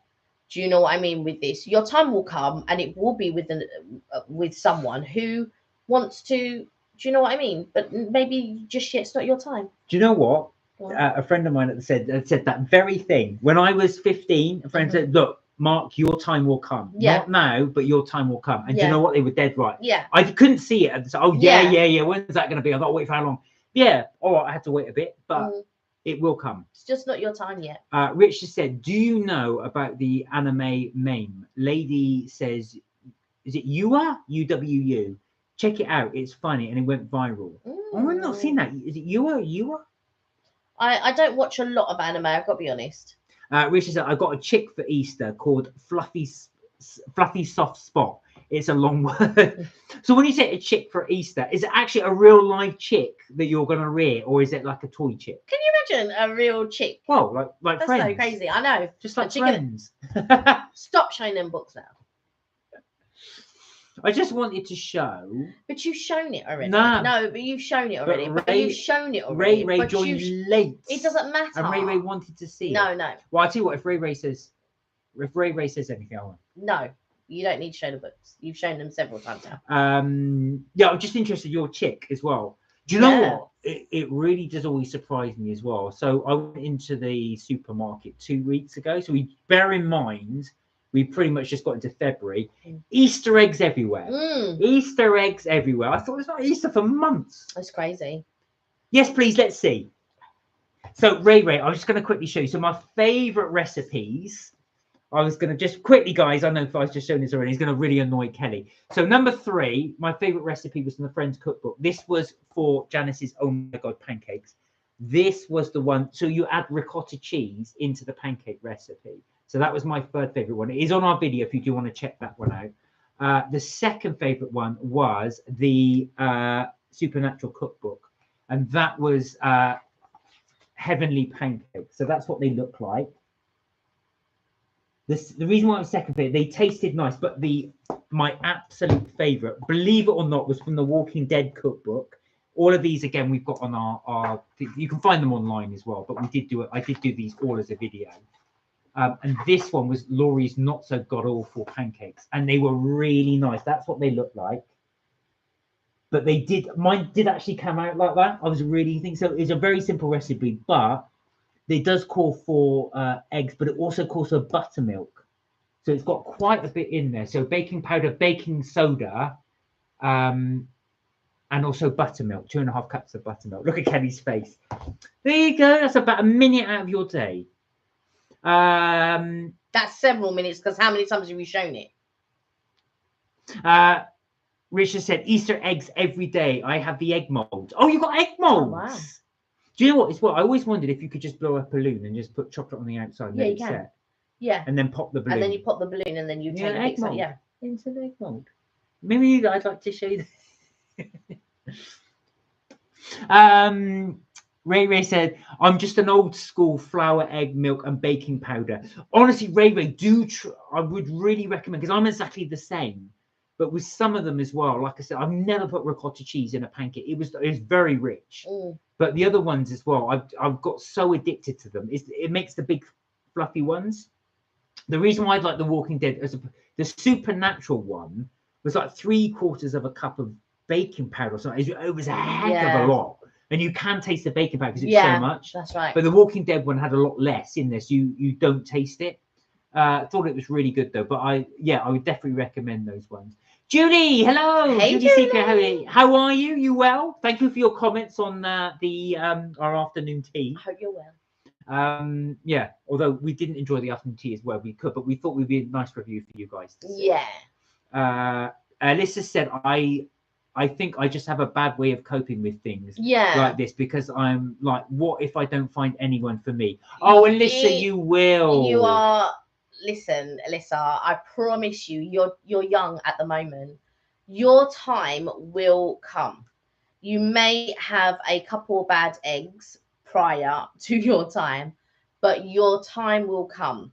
Do you know what I mean with this? Your time will come, and it will be with someone who wants to. Do you know what I mean? But maybe just yet it's not your time. Do you know what? A friend of mine said that very thing. When I was 15, a friend said, look, Mark, your time will come. Yeah. Not now, but your time will come. And do you know what? They were dead right. Yeah. I couldn't see it. Oh, yeah. When's that going to be? I've got to wait for how long? Yeah. All right, I had to wait a bit, but it will come. It's just not your time yet. Rich just said, do you know about the anime meme? Lady says, is it Yua? UWU. Check it out. It's funny. And it went viral. Oh, I've not seen that. Is it Yua? I don't watch a lot of anime, I've got to be honest. Richard said, I got a chick for Easter called Fluffy Soft Spot. It's a long word. So when you say a chick for Easter, is it actually a real live chick that you're going to rear, or is it like a toy chick? Can you imagine a real chick? Well, like That's Friends. so crazy. I know. Just like Friends. Stop showing them books now. I just wanted to show. But you've shown it already. No, but you've shown it already. You've shown it already. Ray joined late. It doesn't matter. And Ray wanted to see. No. Well, I tell you what. If Ray says anything, I won't. No, you don't need to show the books. You've shown them several times now. Yeah, I'm just interested in your chick as well. Do you know what? It really does always surprise me as well. So I went into the supermarket 2 weeks ago. So we bear in mind. We pretty much just got into February. Easter eggs everywhere. Easter eggs everywhere. I thought it's not Easter for months. That's crazy. Yes, please. Let's see. So Ray, I'm just going to quickly show you. So my favorite recipes. I was going to just quickly, guys. I know if I was just showing this already, it's going to really annoy Kelly. So number 3, my favorite recipe was from the Friends Cookbook. This was for Janice's Oh My God pancakes. This was the one. So you add ricotta cheese into the pancake recipe. So that was my third favorite one. It is on our video if you do want to check that one out. The second favorite one was the Supernatural Cookbook, and that was Heavenly Pancakes. So that's what they look like. The reason why I was second favorite, they tasted nice, but my absolute favorite, believe it or not, was from the Walking Dead Cookbook. All of these again we've got on our you can find them online as well, but I did do these all as a video. And this one was Laurie's Not So God Awful Pancakes, and they were really nice. That's what they look like. But mine did actually come out like that. I was really thinking so. It's a very simple recipe, but it does call for eggs, but it also calls for buttermilk. So it's got quite a bit in there. So baking powder, baking soda, and also buttermilk, 2.5 cups of buttermilk. Look at Kelly's face. There you go. That's about a minute out of your day. That's several minutes, because how many times have you shown it? Richard said Easter eggs every day. I have the egg mold. Oh, you got egg molds. Oh, wow. Do you know what? It's what I always wondered, if you could just blow up a balloon and just put chocolate on the outside. And Yeah, you can. Set, yeah. And then pop the balloon. And then you pop the balloon, and then you take the egg mold. Yeah. Into the egg mold. Maybe I'd like to show you. Ray said, I'm just an old school flour, egg, milk, and baking powder. Honestly, Ray, I would really recommend, because I'm exactly the same, but with some of them as well. Like I said, I've never put ricotta cheese in a pancake. It was very rich. But the other ones as well, I've got so addicted to them. It makes the big fluffy ones. The reason why I like the Walking Dead the Supernatural one was like 3/4 of a cup of baking powder or something. It was a heck of a lot. And you can taste the baking powder because it's so much. That's right. But the Walking Dead one had a lot less in this. You don't taste it. Thought it was really good though. But I would definitely recommend those ones. Judy, hello. Hey, Judy Seeker, how are you? You well? Thank you for your comments on our afternoon tea. I hope you're well. Yeah, although we didn't enjoy the afternoon tea as well, we could, but we thought we'd be a nice review for you guys to see. Yeah. Alyssa said, I think I just have a bad way of coping with things like this because I'm like, what if I don't find anyone for me? Oh, Alyssa, you will. You are. Listen, Alyssa, I promise you, you're young at the moment. Your time will come. You may have a couple of bad eggs prior to your time, but your time will come.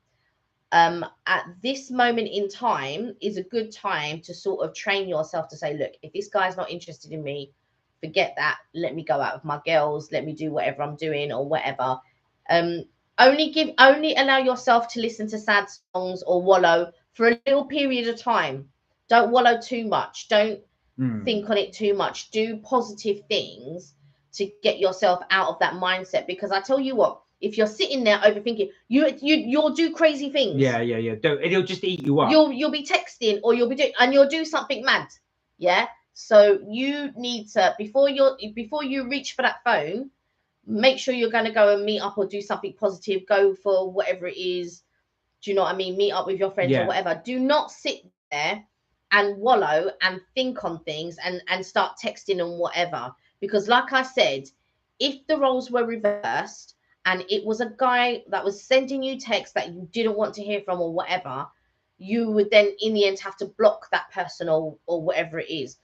At this moment in time is a good time to sort of train yourself to say, look, if this guy's not interested in me, forget that. Let me go out with my girls. Let me do whatever I'm doing or whatever. Only allow yourself to listen to sad songs or wallow for a little period of time. Don't wallow too much. Don't think on it too much. Do positive things to get yourself out of that mindset. Because I tell you what, if you're sitting there overthinking, you'll do crazy things. Yeah. It'll just eat you up. You'll be texting or you'll do something mad. Yeah. So you need to before you reach for that phone, make sure you're going to go and meet up or do something positive. Go for whatever it is. Do you know what I mean? Meet up with your friends or whatever. Do not sit there and wallow and think on things and start texting and whatever. Because like I said, if the roles were reversed and it was a guy that was sending you texts that you didn't want to hear from or whatever, you would then in the end have to block that person or whatever it is.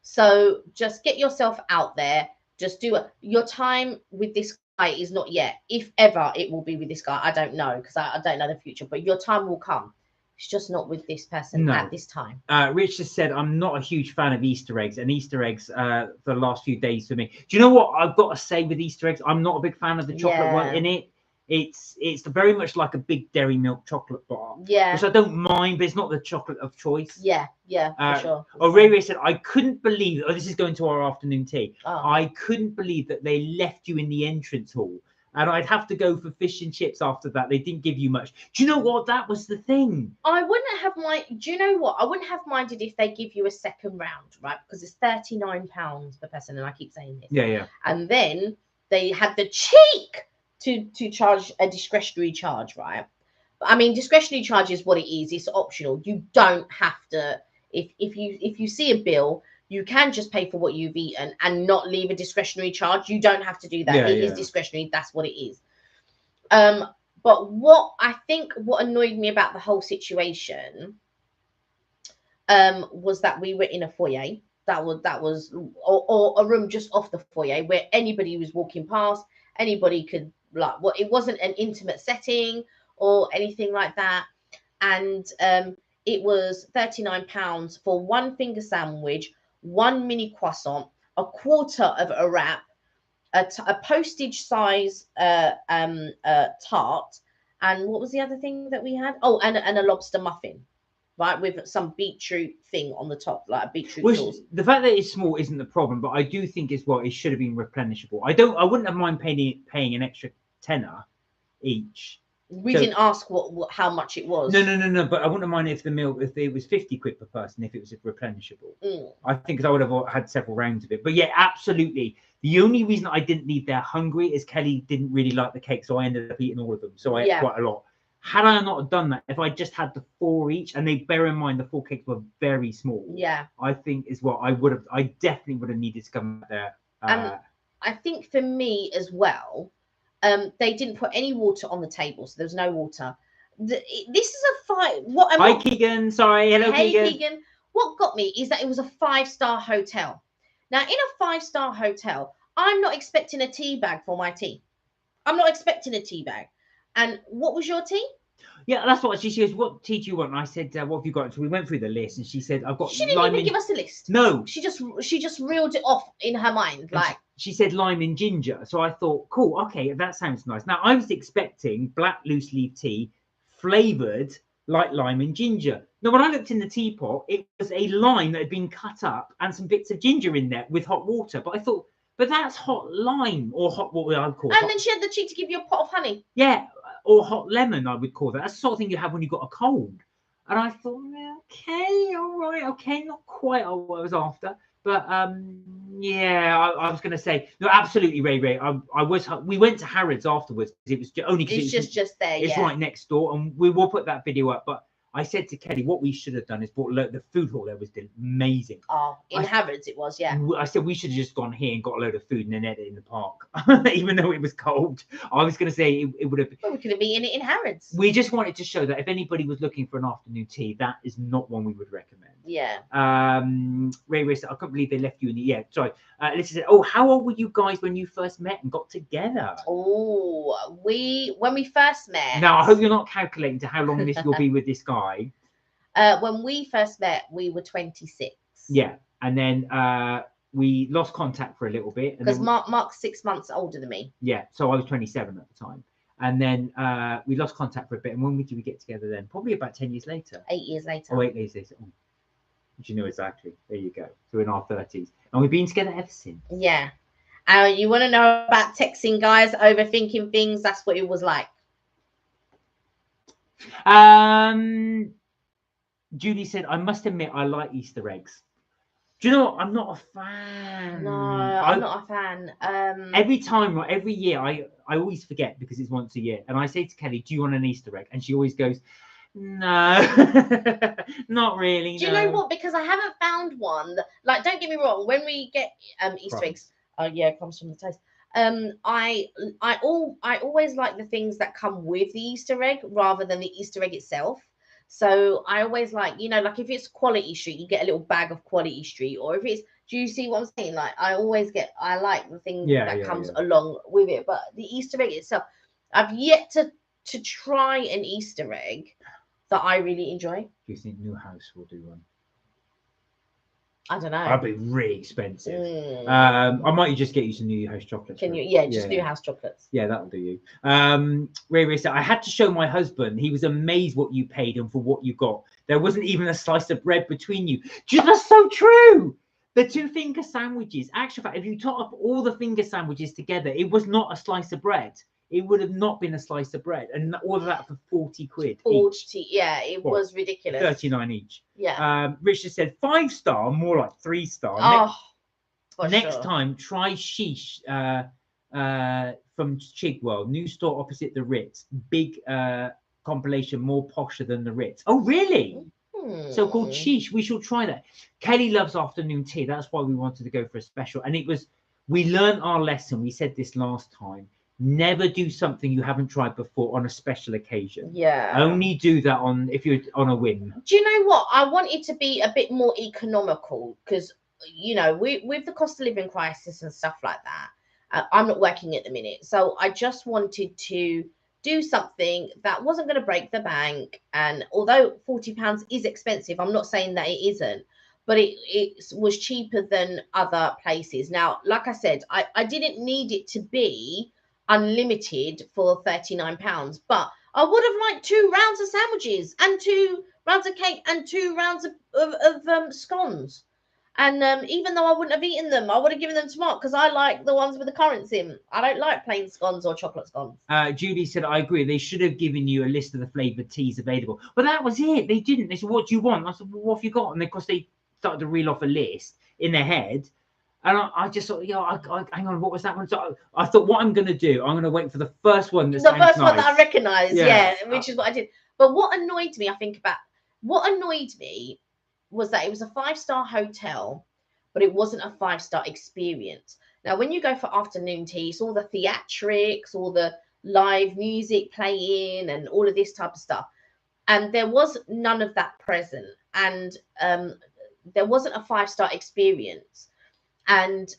So just get yourself out there. Just do it. Your time with this guy is not yet. If ever it will be with this guy, I don't know because I don't know the future. But your time will come. It's just not with this person at this time. Rich just said, I'm not a huge fan of Easter eggs, and Easter eggs for the last few days for me. Do you know what I've got to say with Easter eggs? I'm not a big fan of the chocolate one in it. It's very much like a big dairy milk chocolate bar. Yeah. Which I don't mind, but it's not the chocolate of choice. Yeah, for sure. Ray said, I couldn't believe, this is going to our afternoon tea. Oh. I couldn't believe that they left you in the entrance hall. And I'd have to go for fish and chips after that. They didn't give you much. Do you know what? That was the thing. I wouldn't have do you know what? I wouldn't have minded if they give you a second round, right? Because it's £39 per person. And I keep saying this. Yeah. And then they had the cheek to charge a discretionary charge, right? I mean, discretionary charge is what it is. It's optional. You don't have to. If you see a bill, you can just pay for what you've eaten and not leave a discretionary charge. You don't have to do that. It is discretionary. That's what it is. But what annoyed me about the whole situation was that we were in a foyer. That was or a room just off the foyer where anybody who was walking past, anybody could it wasn't an intimate setting or anything like that. And it was £39 for one finger sandwich, one mini croissant, a quarter of a wrap, a postage size tart, and what was the other thing that we had? Oh, and a lobster muffin, right, with some beetroot thing on the top, like a beetroot sauce. The fact that it's small isn't the problem, but I do think as well it should have been replenishable. I wouldn't have mind paying an extra tenner each. We didn't ask how much it was. No. But I wouldn't mind if it was 50 quid per person, if it was replenishable. I think I would have had several rounds of it. But yeah, absolutely. The only reason I didn't leave there hungry is Kelly didn't really like the cake, so I ended up eating all of them. So I ate quite a lot. Had I not done that, if I just had the 4 each, and they bear in mind the 4 cakes were very small. Yeah. I think as well, I definitely would have needed to come there. And I think for me as well, they didn't put any water on the table, so there was no water. This is a fight. Hi, Keegan. Sorry. Hello, Keegan. Hey, Keegan. What got me is that it was a 5-star hotel. Now, in a 5-star hotel, I'm not expecting a tea bag for my tea. I'm not expecting a tea bag. And what was your tea? Yeah, that's what she goes, what tea do you want? And I said, what have you got? So we went through the list, and she said, I've got. She didn't even give us a list. No. She just reeled it off in her mind, like. She said lime and ginger. So I thought, cool, okay, that sounds nice. Now I was expecting black loose leaf tea, flavored like lime and ginger. No, when I looked in the teapot, it was a lime that had been cut up and some bits of ginger in there with hot water. But I thought, but that's hot lime or hot, what would I call it? And then she had the cheek to give you a pot of honey. Yeah, or hot lemon, I would call that. That's the sort of thing you have when you've got a cold. And I thought, okay, all right, okay, not quite what I was after. But yeah, I was going to say, no, absolutely, Ray. We went to Harrods afterwards. It was only because it's just there. It's right next door, and we will put that video up. But I said to Kelly, what we should have done is bought the food hall there was amazing. Oh, in Harrods it was, yeah. I said we should have just gone here and got a load of food and then ate it in the park, even though it was cold. I was going to say it would have. Well, we could have eaten it in Harrods. We just wanted to show that if anybody was looking for an afternoon tea, that is not one we would recommend. Yeah. Ray said, I can't believe they left you in the sorry. Lisa said, oh, how old were you guys when you first met and got together? Oh, when we first met. Now I hope you're not calculating to how long this will be with this guy. When we first met, we were 26. Yeah, and then we lost contact for a little bit because Mark's 6 months older than me. Yeah, so I was 27 at the time. And then we lost contact for a bit. And when did we get together then? Probably about 10 years later. 8 years later. Oh, 8 years later. Oh, you know exactly. There you go. So we're in our 30s. And we've been together ever since. Yeah. You want to know about texting guys, overthinking things? That's what it was like. Julie said, I must admit, I like Easter eggs. Do you know what? I'm not a fan. No, I'm not a fan. Every year, I always forget because it's once a year. And I say to Kelly, do you want an Easter egg? And she always goes, no, not really. Do you know what? Because I haven't found one. Like, don't get me wrong. When we get Easter eggs, it comes from the taste. I always like the things that come with the Easter egg rather than the Easter egg itself. So I always like, like if it's Quality Street, you get a little bag of Quality Street, or if it's, do you see what I'm saying? Like I like the thing that comes along with it. But the Easter egg itself, I've yet to try an Easter egg that I really enjoy. Do you think New House will do one? I don't know. That'd be really expensive. I might just get you some New House chocolates. Can you? Yeah, just New House chocolates. Yeah, that'll do you. Ray said, I had to show my husband. He was amazed what you paid and for what you got. There wasn't even a slice of bread between you. That's so true. The 2 finger sandwiches. Actually, if you top up all the finger sandwiches together, it was not a slice of bread. It would have not been a slice of bread, and all of that for 40 quid. 40, yeah, it was ridiculous. 39 each. Yeah. Richard said 5-star, more like 3-star. Oh, next time, try Sheesh from Chigwell, new store opposite the Ritz. Big compilation, more posher than the Ritz. Oh, really? So called Sheesh. We shall try that. Kelly loves afternoon tea. That's why we wanted to go for a special. And we learned our lesson. We said this last time. Never do something you haven't tried before on a special occasion. Yeah. Only do that if you're on a whim. Do you know what? I want it to be a bit more economical because, with the cost of living crisis and stuff like that, I'm not working at the minute. So I just wanted to do something that wasn't going to break the bank. And although £40 is expensive, I'm not saying that it isn't. But it was cheaper than other places. Now, like I said, I didn't need it to be unlimited for £39, but I would have liked 2 rounds of sandwiches and 2 rounds of cake and 2 rounds of scones. And even though I wouldn't have eaten them, I would have given them to Mark because I like the ones with the currants in. I don't like plain scones or chocolate scones. Judy said, I agree. They should have given you a list of the flavoured teas available. But that was it. They didn't. They said, what do you want? I said, well, what have you got? And of course, they started to reel off a list in their head. And I just thought, hang on, what was that one? So I thought, what I'm going to do, I'm going to wait for the first one. The first one that I recognise, which is what I did. But what annoyed me, was that it was a 5-star hotel, but it wasn't a 5-star experience. Now, when you go for afternoon tea, it's all the theatrics, all the live music playing and all of this type of stuff. And there was none of that present. And there wasn't a 5-star experience. And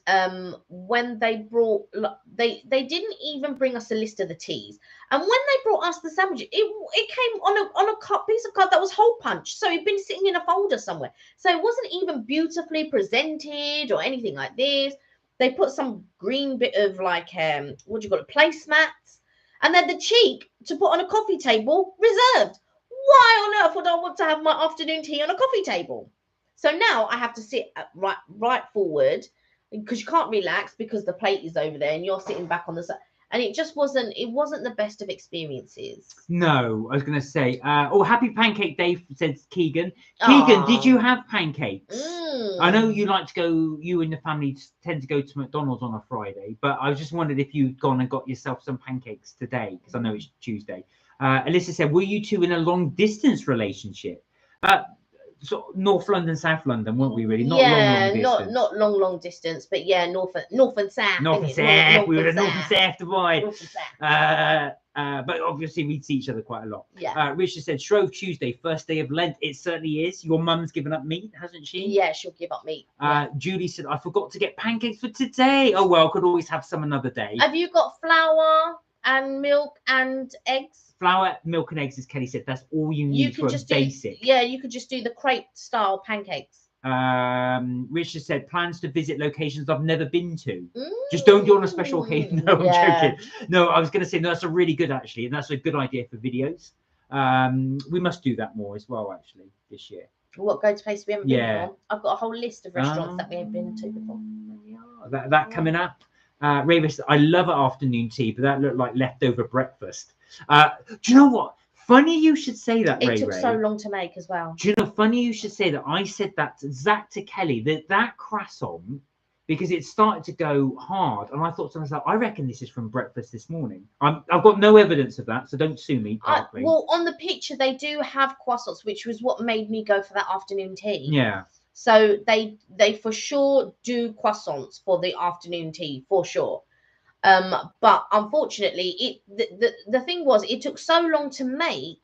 when they brought, they didn't even bring us a list of the teas. And when they brought us the sandwiches, it came on a piece of card that was hole punched. So it'd been sitting in a folder somewhere. So it wasn't even beautifully presented or anything like this. They put some green bit of like, placemats. And then the cheek to put on a coffee table reserved. why on earth would I want to have my afternoon tea on a coffee table? So now I have to sit right forward because you can't relax because the plate is over there and you're sitting back on the side. And it just wasn't the best of experiences. No, I was going to say, oh, happy pancake day, says Keegan. Keegan, did you have pancakes? I know you like to go, you and the family tend to go to McDonald's on a Friday, but I was just wondering if you'd gone and got yourself some pancakes today, because I know it's Tuesday. Alyssa said, were you two in a long distance relationship? So North London, South London, weren't we really? Not long distance. not long distance, but yeah, north and south. North and south. We were North and South divide. North and south. But obviously we'd see each other quite a lot. Yeah. Richard said, Shrove Tuesday, first day of Lent. It certainly is. Your mum's given up meat, hasn't she? Yeah, she'll give up meat. Julie said, I forgot to get pancakes for today. Oh well, could always have some another day. Have you got flour and milk and eggs? Flour, milk, and eggs, as Kelly said, that's all you need for a basic. You could just do the crepe style pancakes. Richard said, plans to visit locations I've never been to. Just don't do it on a special occasion. No, I'm joking. No, I was going to say, no, that's a really good, actually, and that's a good idea for videos. We must do that more as well, actually, this year. What, go to places we haven't been before? I've got a whole list of restaurants that we haven't been to before. That coming up. Ravis, I love afternoon tea, but that looked like leftover breakfast. Do you know what? Funny you should say that, Ray. It took so long to make as well. Do you know, funny you should say that. I said that to Kelly, that croissant, because it started to go hard. And I thought to myself, I reckon this is from breakfast this morning. I've got no evidence of that, so don't sue me. Well, on the picture, they do have croissants, which was what made me go for that afternoon tea. Yeah. So they for sure do croissants for the afternoon tea, for sure. But unfortunately, the thing was, it took so long to make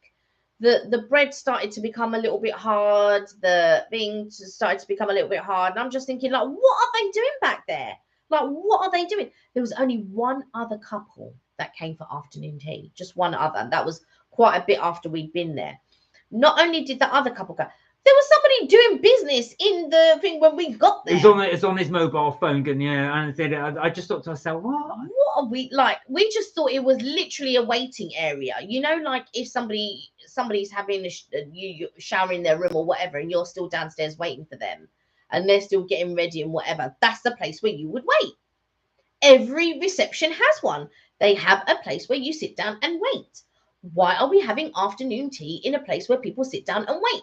that the bread started to become a little bit hard. The thing started to become a little bit hard. And I'm just thinking, like, what are they doing back there? Like, what are they doing? There was only one other couple that came for afternoon tea, just one other. And that was quite a bit after we'd been there. Not only did the other couple go, there was somebody doing business in the thing when we got there. It's on his mobile phone, and I said, I just thought to myself, what are we like? We just thought it was literally a waiting area, you know, like if somebody's having you shower in their room or whatever, and you're still downstairs waiting for them, and they're still getting ready and whatever. That's the place where you would wait. Every reception has one. They have a place where you sit down and wait. Why are we having afternoon tea in a place where people sit down and wait?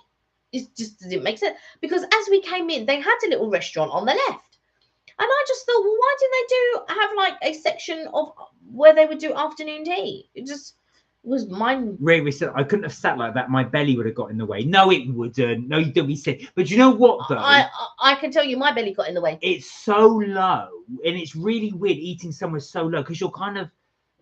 It just didn't make sense, because as we came in, they had a little restaurant on the left, and I just thought, well, why didn't they have like a section of where they would do afternoon tea? It just was mine. Ray said, I couldn't have sat like that. My belly would have got in the way. No, it wouldn't. No, you don't be sick. But you know what, though? I can tell you, my belly got in the way. It's so low, and it's really weird eating somewhere so low, because you're kind of,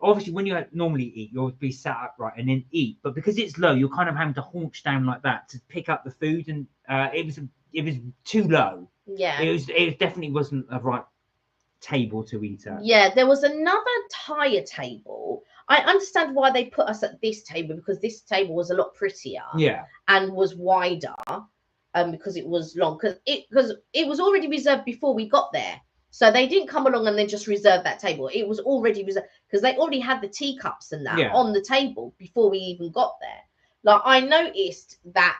obviously, when you normally eat, you'll be sat upright and then eat. But because it's low, you're kind of having to haunch down like that to pick up the food, and it was too low. Yeah, it definitely wasn't a right table to eat at. Yeah, there was another higher table. I understand why they put us at this table, because this table was a lot prettier. Yeah, and was wider, because it was long. Because it was already reserved before we got there. So they didn't come along and then just reserve that table. It was already reserved, because they already had the teacups and that on the table before we even got there. Like, I noticed that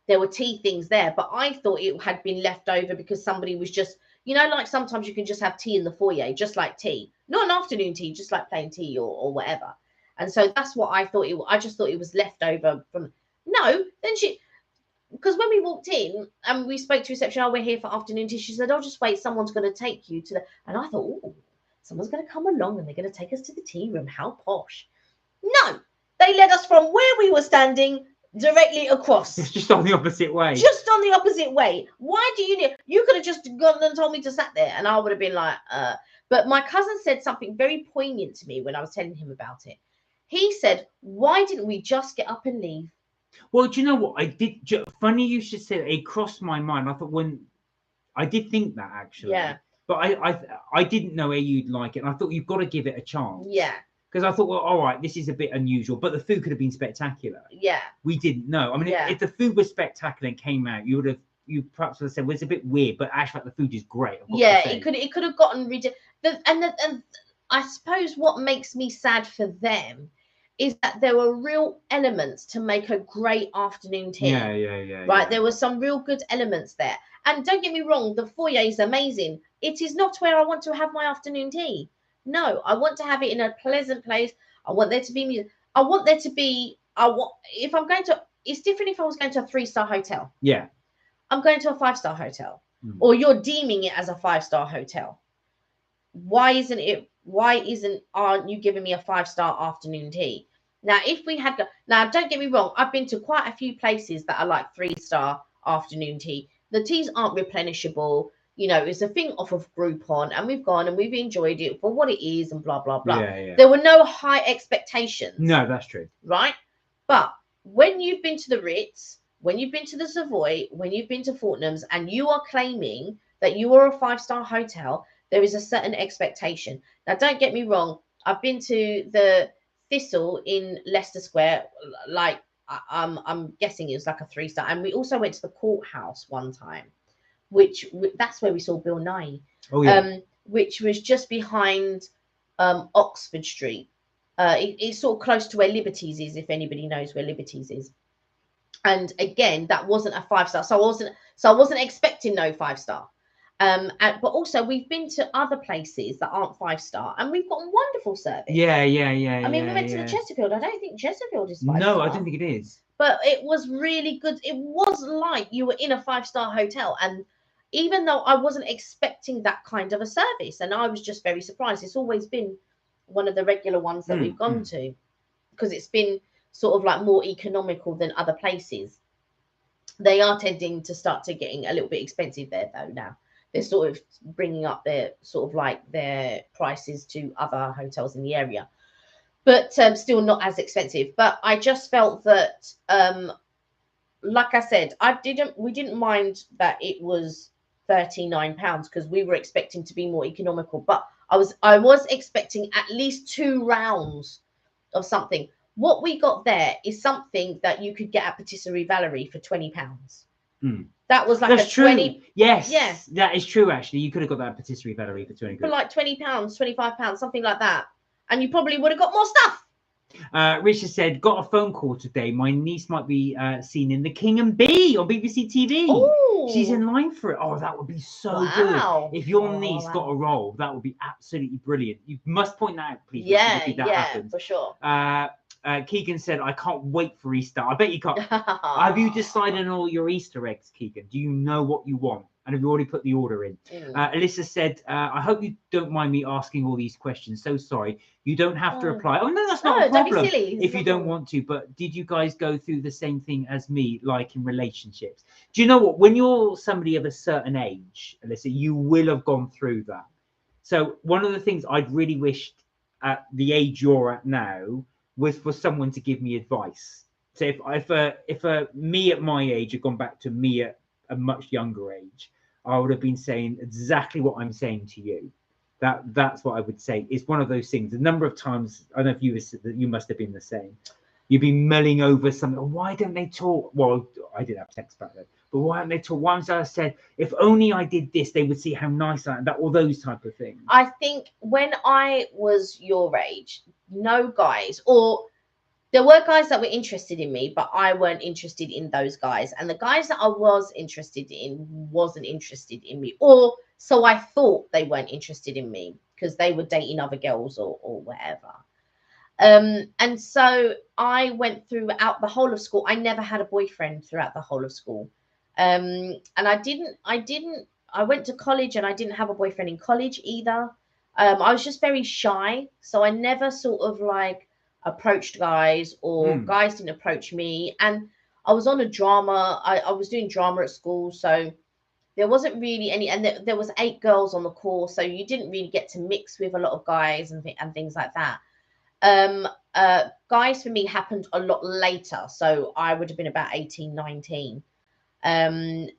there were tea things there, but I thought it had been left over because somebody was just, you know, like sometimes you can just have tea in the foyer, just like tea. Not an afternoon tea, just like plain tea or whatever. And so that's what I thought. I just thought it was left over from, no, then because when we walked in and we spoke to reception, oh, we're here for afternoon tea, she said, oh, just wait, someone's going to take you to the, and I thought, oh, someone's going to come along and they're going to take us to the tea room. How posh. No, they led us from where we were standing directly across. It's just on the opposite way. Just on the opposite way. Why do you could have just gone and told me to sat there, and I would have been like, But my cousin said something very poignant to me when I was telling him about it. He said, why didn't we just get up and leave? Well, do you know what I did? Funny you should say that. It crossed my mind. I thought, when I did think that, actually. Yeah. But I didn't know how you'd like it. And I thought, you've got to give it a chance. Yeah. Because I thought, well, all right, this is a bit unusual, but the food could have been spectacular. Yeah. We didn't know. I mean, if the food was spectacular and came out, you perhaps would have said, well, it's a bit weird, but actually, the food is great. Yeah, it could have gotten rid of and I suppose what makes me sad for them is that there were real elements to make a great afternoon tea. Yeah. Right, there were some real good elements there. And don't get me wrong, the foyer is amazing. It is not where I want to have my afternoon tea. No, I want to have it in a pleasant place. I want there to be music. I want there to be. If I'm going to. It's different if I was going to a 3-star hotel. Yeah. I'm going to a 5-star hotel, or you're deeming it as a 5-star hotel. Why aren't you giving me a 5-star afternoon tea? Now, if we had now, don't get me wrong, I've been to quite a few places that are like 3-star afternoon tea. The teas aren't replenishable. You know, it's a thing off of Groupon, and we've gone and we've enjoyed it for what it is, and blah blah blah. Yeah. There were no high expectations. No, that's true. Right? But when you've been to the Ritz, when you've been to the Savoy, when you've been to Fortnum's, and you are claiming that you are a 5-star hotel, there is a certain expectation. Now, don't get me wrong. I've been to the Thistle in Leicester Square, like I'm guessing it was like a 3-star, and we also went to the Courthouse one time, which that's where we saw Bill Nye. Oh yeah. Which was just behind Oxford Street. It's sort of close to where Liberties is, if anybody knows where Liberties is. And again, that wasn't a 5-star, so I wasn't expecting no 5-star. But also we've been to other places that aren't 5-star, and we've gotten wonderful service. Yeah. I mean, we went to the Chesterfield. I don't think Chesterfield is 5-star. No, I don't think it is. But it was really good. It was like you were in a 5-star hotel, and even though I wasn't expecting that kind of a service, and I was just very surprised. It's always been one of the regular ones that we've gone to, because it's been sort of like more economical than other places. They are tending to start to getting a little bit expensive there though now. They're sort of bringing up their sort of like their prices to other hotels in the area, but still not as expensive. But I just felt that, like I said, we didn't mind that it was £39 because we were expecting to be more economical. But I was expecting at least 2 rounds of something. What we got there is something that you could get at Patisserie Valerie for £20. That was like That's a true. 20. Yes. Yeah. That is true. Actually, you could have got that at Patisserie Valerie for 20 For quid. like £20, £25, something like that, and you probably would have got more stuff. Richard said, got a phone call today. My niece might be seen in The King and Bee on BBC TV. Ooh. She's in line for it. Oh, that would be so good. If your niece got a role, that would be absolutely brilliant. You must point that out, please. Yeah, happens. For sure. Keegan said, I can't wait for Easter. I bet you can't. Have you decided on all your Easter eggs, Keegan? Do you know what you want? And have you already put the order in? Alyssa said, I hope you don't mind me asking all these questions. So sorry. You don't have to reply. Oh, no, that's not a problem. Don't be silly. If you don't want to. But did you guys go through the same thing as me, like in relationships? Do you know what? When you're somebody of a certain age, Alyssa, you will have gone through that. So one of the things I'd really wished at the age you're at now was for someone to give me advice. So if me at my age had gone back to me at a much younger age, I would have been saying exactly what I'm saying to you. That's what I would say. It's one of those things. A number of times, I don't know if you must have been the same. You'd be mulling over something. Why don't they talk? Well, I didn't have text back then, but why don't they talk? Once I said, if only I did this, they would see how nice I am. All those type of things. I think when I was your age, no guys, or there were guys that were interested in me, but I weren't interested in those guys. And the guys that I was interested in wasn't interested in me. Or so I thought they weren't interested in me because they were dating other girls or whatever. And so I went throughout the whole of school. I never had a boyfriend throughout the whole of school. And I went to college and I didn't have a boyfriend in college either. I was just very shy. So I never sort of like approached guys, or guys didn't approach me. And I was on a drama. I was doing drama at school. So there wasn't really any, and there was 8 girls on the course. So you didn't really get to mix with a lot of guys and things like that. Guys for me happened a lot later. So I would have been about 18, 19. When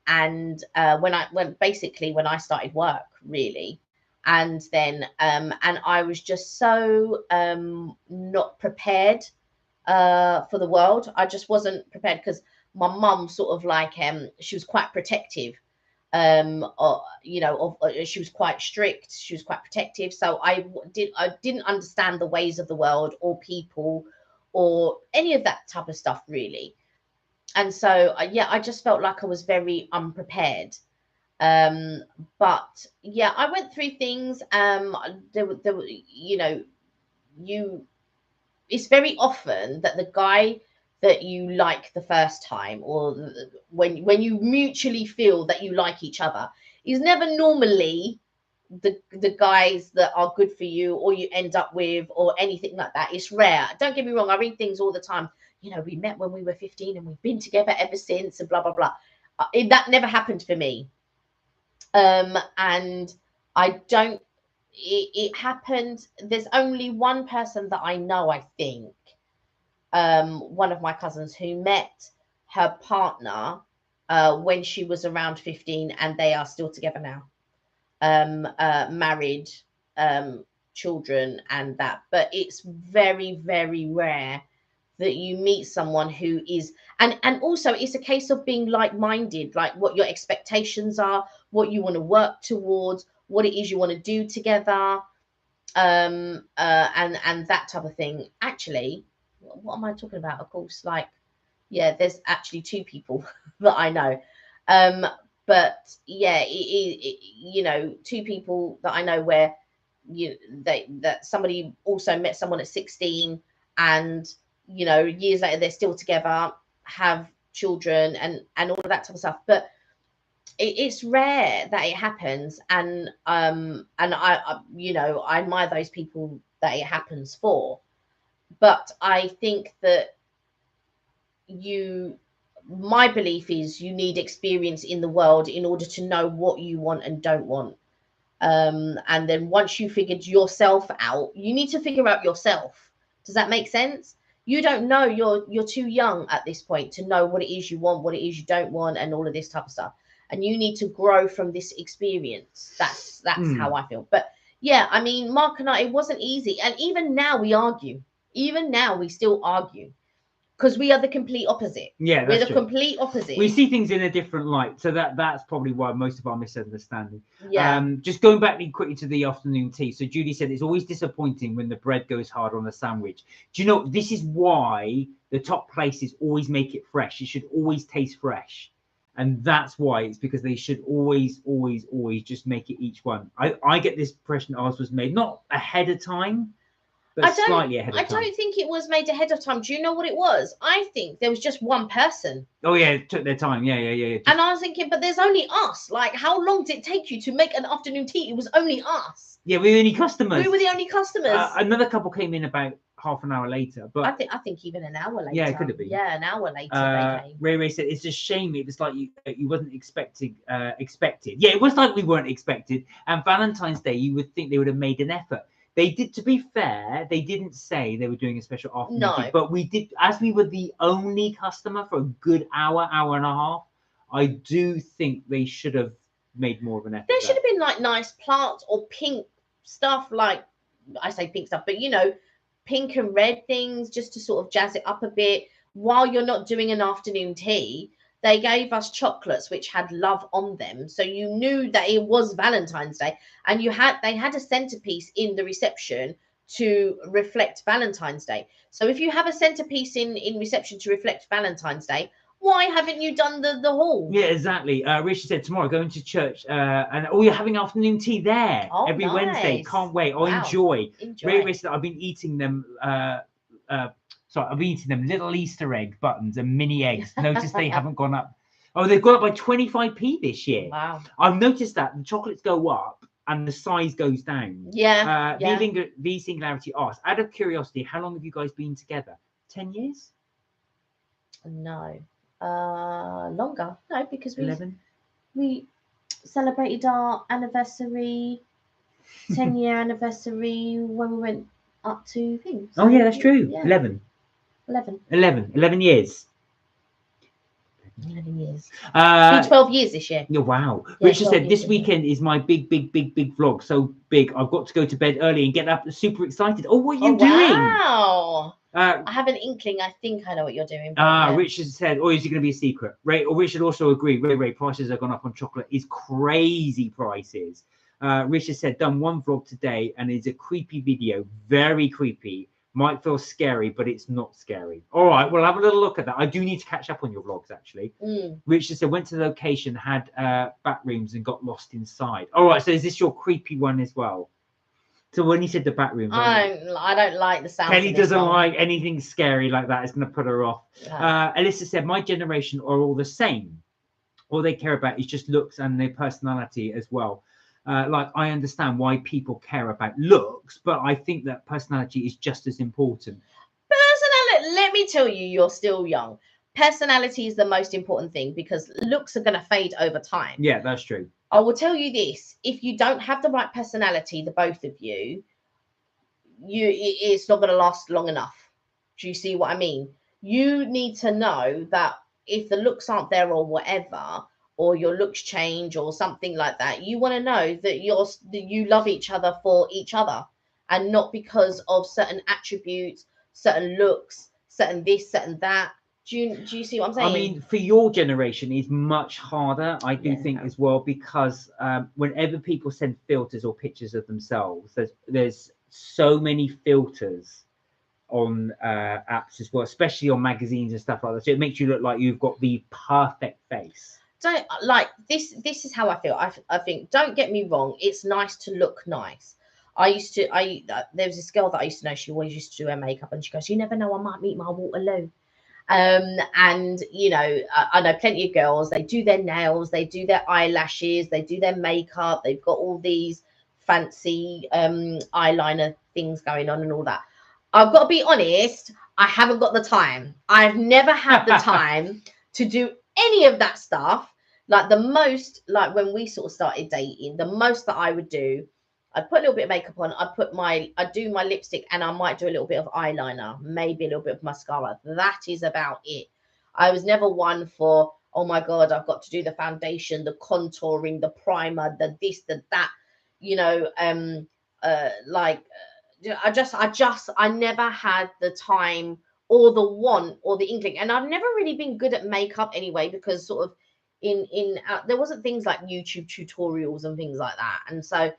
I started work, really. And then and I was just so not prepared for the world. I just wasn't prepared because my mum sort of like she was quite protective. She was quite strict. She was quite protective. So I didn't understand the ways of the world or people or any of that type of stuff, really. And so, yeah, I just felt like I was very unprepared. But yeah, I went through things. You know, it's very often that the guy that you like the first time, or when you mutually feel that you like each other, is never normally the guys that are good for you, or you end up with, or anything like that. It's rare. Don't get me wrong, I read things all the time, you know, we met when we were 15 and we've been together ever since, and blah blah blah. That never happened for me. And I don't, it happened, there's only one person that I know, I think, one of my cousins, who met her partner when she was around 15, and they are still together now, married, children and that. But it's very, very rare that you meet someone who is, and also it's a case of being like-minded, like what your expectations are, what you want to work towards, what it is you want to do together, and that type of thing. Actually, what am I talking about? Of course, like, yeah, there's actually two people that I know, but yeah, you know, two people that I know where that somebody also met someone at 16, and you know, years later they're still together, have children, and all of that type of stuff. But it's rare that it happens, and I you know, I admire those people that it happens for. But I think that my belief is you need experience in the world in order to know what you want and don't want. And then once you figured yourself out, you need to figure out yourself. Does that make sense? You don't know, you're too young at this point to know what it is you want, what it is you don't want, and all of this type of stuff. And you need to grow from this experience. That's how I feel. But yeah, I mean, Mark and I, it wasn't easy. And even now we argue. Even now we still argue. Because we are the complete opposite. Yeah, we're the true. complete opposite. We see things in a different light, so that's probably why most of our misunderstanding. Yeah. Just going back quickly to the afternoon tea. So Judy said it's always disappointing when the bread goes hard on a sandwich. Do you know, this is why the top places always make it fresh. It should always taste fresh, and that's why. It's because they should always just make it each one. I get this impression ours was made not ahead of time, but slightly ahead of time. I don't think it was made ahead of time. Do you know what it was? I think there was just one person. Oh yeah, it took their time. Yeah. And I was thinking, but there's only us. Like, how long did it take you to make an afternoon tea? It was only us. Yeah, we were the only customers. We were the only customers. Another couple came in about half an hour later, but I think even an hour later. Yeah, it could have been. Yeah, an hour later they came. Ray said it's a shame. It was like you wasn't expected. Yeah, it was like we weren't expected. And Valentine's Day, you would think they would have made an effort. They did. To be fair, they didn't say they were doing a special afternoon tea, but we did, as we were the only customer for a good hour and a half. I do think they should have made more of an effort. There should have been like nice plants or pink stuff, like, I say pink stuff, but you know, pink and red things, just to sort of jazz it up a bit while you're not doing an afternoon tea. They gave us chocolates which had love on them, so you knew that it was Valentine's Day, and they had a centerpiece in the reception to reflect Valentine's Day. So if you have a centerpiece in reception to reflect Valentine's Day, why haven't you done the hall? Yeah, exactly. Richard said tomorrow going to church, and you're having afternoon tea there every Wednesday. Can't wait. Wow. Enjoy. Ray said I've been eating them. I've been eating them little Easter egg buttons and mini eggs. Notice they haven't gone up. Oh, they've gone up by 25p this year. Wow. I've noticed that the chocolates go up and the size goes down. Yeah. The Singularity asks, out of curiosity, how long have you guys been together? 10 years? No. Longer. No, because 11. We celebrated our anniversary, 10-year anniversary, when we went up to things. Oh yeah, that's true. Yeah. 11 years. 11 years. It's been 12 years this year. Yeah, wow. Yeah, Richard said this weekend is my big vlog. So big, I've got to go to bed early and get up super excited. Oh, what are you doing? Wow. I have an inkling. I think I know what you're doing. Yeah. Richard said, or is it going to be a secret? Richard also agreed. Ray, prices have gone up on chocolate. Is crazy prices. Richard said, done one vlog today and it's a creepy video, very creepy. Might feel scary, but it's not scary. All right, we'll have a little look at that. I do need to catch up on your vlogs, actually. Richard said, went to the location, had back rooms and got lost inside. All right, so is this your creepy one as well? So when you said the back rooms, I don't like the sound. Kelly doesn't like anything scary like that. It's going to put her off. Alyssa said, my generation are all the same. All they care about is just looks and their personality as well. Like, I understand why people care about looks, but I think that personality is just as important. Personality, let me tell you, you're still young. Personality is the most important thing because looks are going to fade over time. Yeah, that's true. I will tell you this: if you don't have the right personality, the both of you, it's not going to last long enough. Do you see what I mean? You need to know that if the looks aren't there or whatever, or your looks change or something like that, you want to know that you love each other for each other and not because of certain attributes, certain looks, certain this, certain that. Do you see what I'm saying? I mean, for your generation is much harder, I do think, as well, because whenever people send filters or pictures of themselves, there's so many filters on apps as well, especially on magazines and stuff like that. So it makes you look like you've got the perfect face. Don't like this is how I feel. I think, don't get me wrong, it's nice to look nice. There was this girl that I used to know, she always used to do her makeup, and she goes, you never know, I might meet my Waterloo. And you know, I know plenty of girls, they do their nails, they do their eyelashes, they do their makeup, they've got all these fancy eyeliner things going on and all that. I've got to be honest, I haven't got the time. I've never had the time to do any of that stuff. Like the most, like when we sort of started dating, the most that I would do, I'd put a little bit of makeup on, I'd do my lipstick, and I might do a little bit of eyeliner, maybe a little bit of mascara. That is about it. I was never one for, oh my God, I've got to do the foundation, the contouring, the primer, the this, the that, you know, I never had the time or the want or the inkling. And I've never really been good at makeup anyway, because sort of there wasn't things like YouTube tutorials and things like that. And so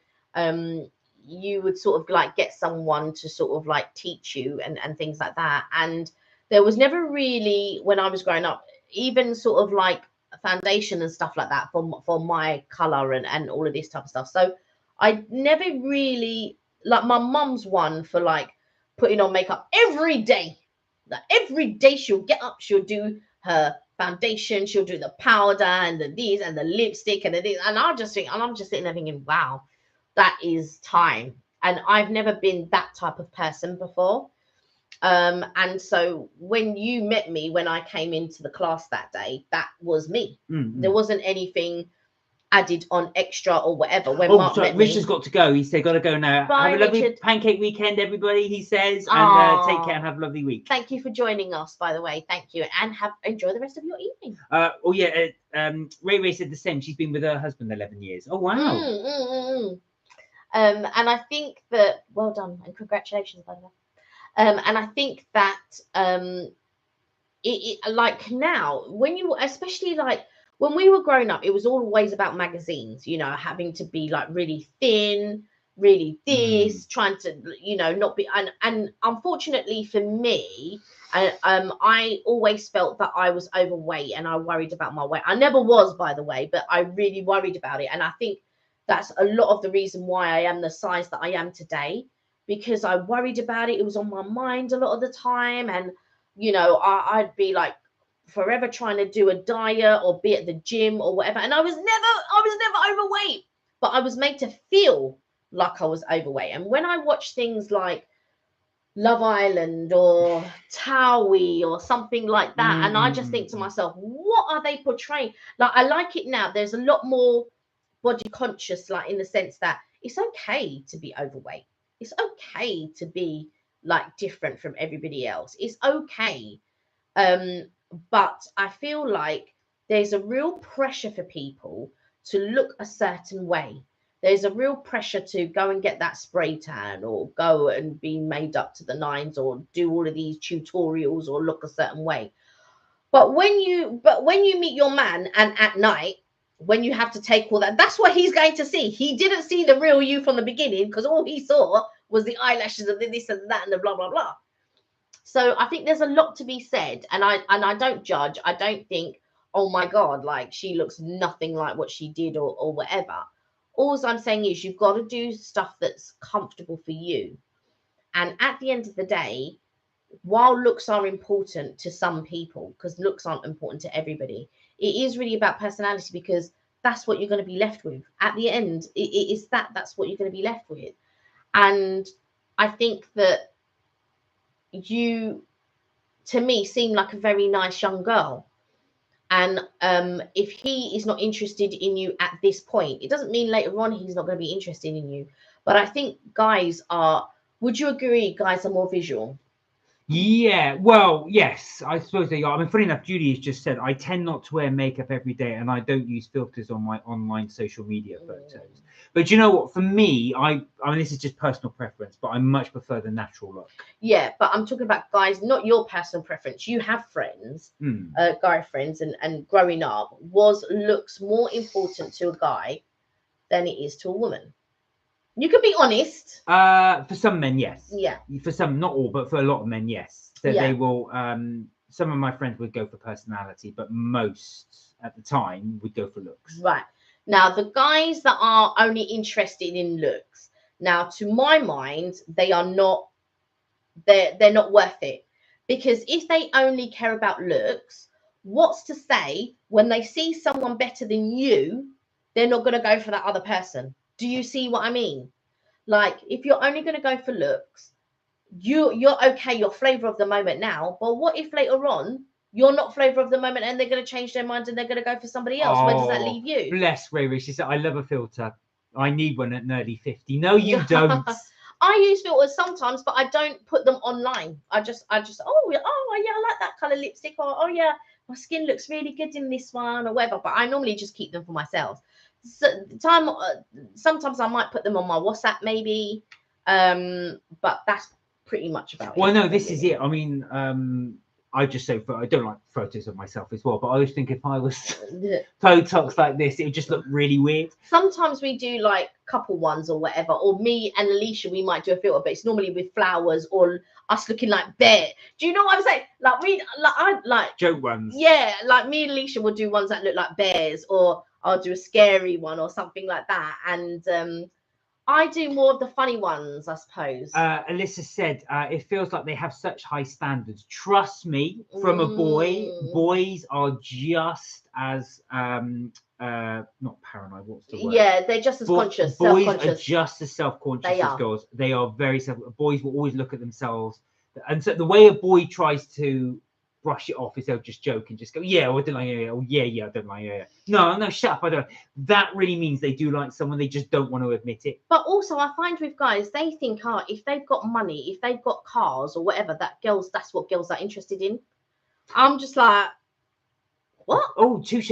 you would sort of like get someone to sort of like teach you and things like that. And there was never really, when I was growing up, even sort of like foundation and stuff like that for my color and all of this type of stuff. So I never really, like my mum's one for like putting on makeup every day. Like every day she'll get up, she'll do her foundation, she'll do the powder and the these and the lipstick and the this. And I'm just sitting there thinking, wow, that is time. And I've never been that type of person before. And so when you met me, when I came into the class that day, that was me. There wasn't anything added on extra or whatever. When Mark met me, Richard's got to go. He said, got to go now. Bye, have a lovely Richard. pancake weekend, everybody, he says. And take care and have a lovely week. Thank you for joining us, by the way. Thank you. And enjoy the rest of your evening. Ray said the same. She's been with her husband 11 years. Oh, wow. And I think that, well done and congratulations, by the way. And I think that like now, when you, especially like when we were growing up, it was always about magazines, you know, having to be like really thin, really this, trying to, you know, not be, and unfortunately for me, I always felt that I was overweight and I worried about my weight. I never was, by the way, but I really worried about it. And I think that's a lot of the reason why I am the size that I am today, because I worried about it. It was on my mind a lot of the time. And, you know, I'd be like forever trying to do a diet or be at the gym or whatever. And I was never overweight, but I was made to feel like I was overweight. And when I watch things like Love Island or Towie or something like that, and I just think to myself, what are they portraying? Like, I like it now. There's a lot more body conscious, like in the sense that it's okay to be overweight. It's okay to be like different from everybody else. It's okay. But I feel like there's a real pressure for people to look a certain way. There's a real pressure to go and get that spray tan or go and be made up to the nines or do all of these tutorials or look a certain way. But when you meet your man and at night, when you have to take all that, that's what he's going to see. He didn't see the real you from the beginning, because all he saw was the eyelashes and the this and that and the blah, blah, blah. So I think there's a lot to be said, and I don't judge. I don't think, oh my God, like she looks nothing like what she did or whatever. All I'm saying is you've got to do stuff that's comfortable for you. And at the end of the day, while looks are important to some people, because looks aren't important to everybody, it is really about personality, because that's what you're going to be left with. At the end, it is that's what you're going to be left with. And I think that you, to me, seem like a very nice young girl. And if he is not interested in you at this point, it doesn't mean later on he's not going to be interested in you. But I think guys are, would you agree, guys are more visual? Yeah, well, yes, I suppose they are. I mean, funny enough, Judy has just said I tend not to wear makeup every day, and I don't use filters on my online social media photos. But you know what? For me, I mean, this is just personal preference, but I much prefer the natural look. Yeah, but I'm talking about guys, not your personal preference. You have friends, guy friends, and growing up, was looks more important to a guy than it is to a woman? You can be honest. For some men, yes. Yeah. For some, not all, but for a lot of men, yes. So they will. Some of my friends would go for personality, but most at the time would go for looks. Right. Now, the guys that are only interested in looks, now to my mind, they are not. They're not worth it, because if they only care about looks, what's to say when they see someone better than you, they're not going to go for that other person? Do you see what I mean? Like, if you're only going to go for looks, you're okay, you're flavor of the moment now, but what if later on you're not flavor of the moment and they're going to change their minds and they're going to go for somebody else? Where does that leave you? Bless Ray. She said, I love a filter. I need one at nearly 50. No, you don't. I use filters sometimes, but I don't put them online. I just oh yeah, I like that color lipstick, or oh yeah, my skin looks really good in this one, or whatever. But I normally just keep them for myself. So sometimes I might put them on my WhatsApp maybe, but that's pretty much about it. Well, no, this is it. I mean, I just say I don't like photos of myself as well, but I always think if I was Botox like this, it would just look really weird. Sometimes we do like couple ones or whatever, or me and Alicia, we might do a filter, but it's normally with flowers or us looking like bear. Do you know what I'm saying? Like I like joke ones. Yeah, like me and Alicia will do ones that look like bears, or I'll do a scary one or something like that. And I do more of the funny ones, I suppose. Alyssa said, it feels like they have such high standards. Trust me, from a boy, boys are just as, not paranoid, what's the word? Yeah, they're just as conscious, boys self-conscious. Are just as self-conscious as girls. They are very boys will always look at themselves. And so the way a boy tries to brush it off is they'll just joke and just go, yeah, I don't like it. Oh, yeah, I don't like it. No, shut up, I don't. That really means they do like someone, they just don't want to admit it. But also, I find with guys, they think, if they've got money, if they've got cars or whatever, that's what girls are interested in. I'm just like, what? Oh, touche.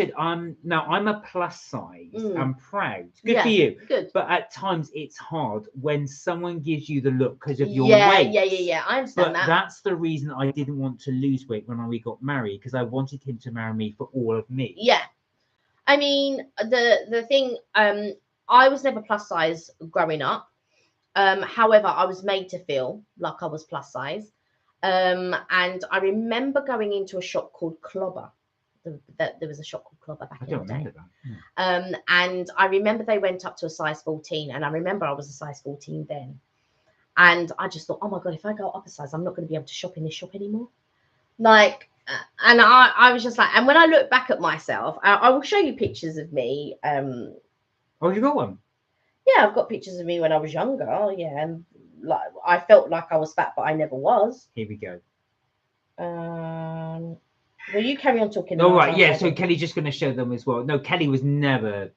Now I'm a plus size. I'm proud. Good for you. Good. But at times it's hard when someone gives you the look because of your weight. Yeah. I understand that. That's the reason I didn't want to lose weight when we got married, because I wanted him to marry me for all of me. Yeah. I mean, the thing, I was never plus size growing up. However, I was made to feel like I was plus size. And I remember going into a shop called Clobber. There was a shop called Clobber back in the day. I don't remember that. And I remember they went up to a size 14, and I remember I was a size 14 then. And I just thought, oh my God, if I go up a size, I'm not going to be able to shop in this shop anymore. Like, and I was just like, and when I look back at myself, I will show you pictures of me. Oh, you got one? Yeah, I've got pictures of me when I was younger. Oh, yeah, and like I felt like I was fat, but I never was. Here we go. Well, you carry on talking. All right, yeah. So Kelly's just going to show them as well. No, Kelly was never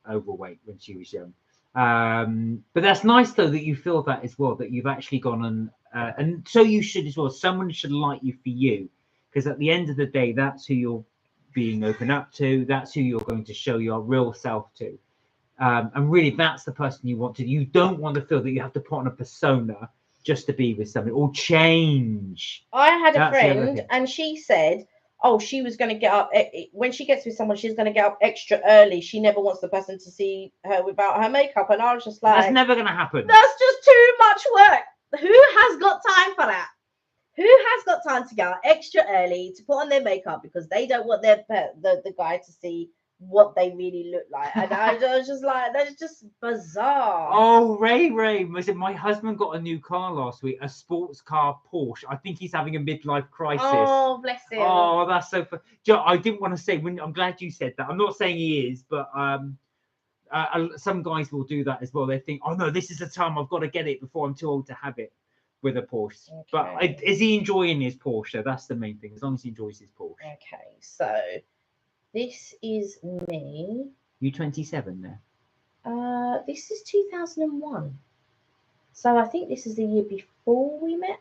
overweight when she was young. But that's nice though that you feel that as well, that you've actually gone and so you should as well. Someone should like you for you, because at the end of the day, that's who you're being open up to. That's who you're going to show your real self to. And really, that's the person you want to. You don't want to feel that you have to put on a persona just to be with somebody or change. I had a friend, and she said, oh, she was going to get up when she gets with someone, she's going to get up extra early. She never wants the person to see her without her makeup. And I was just like, that's never going to happen. That's just too much work. Who has got time for that? who has got time to go out extra early to put on their makeup because they don't want the guy to see what they really look like? And I was just like, that's just bizarre. Oh, Ray, my husband got a new car last week, a sports car Porsche. I think he's having a midlife crisis. Oh, bless him. Oh, that's so fun. I didn't want to say, I'm glad you said that. I'm not saying he is, but some guys will do that as well. They think, oh no, this is the time I've got to get it before I'm too old to have it with a Porsche. Okay. But is he enjoying his Porsche? That's the main thing, as long as he enjoys his Porsche. Okay, so this is me. You 27 there? This is 2001. So I think this is the year before we met.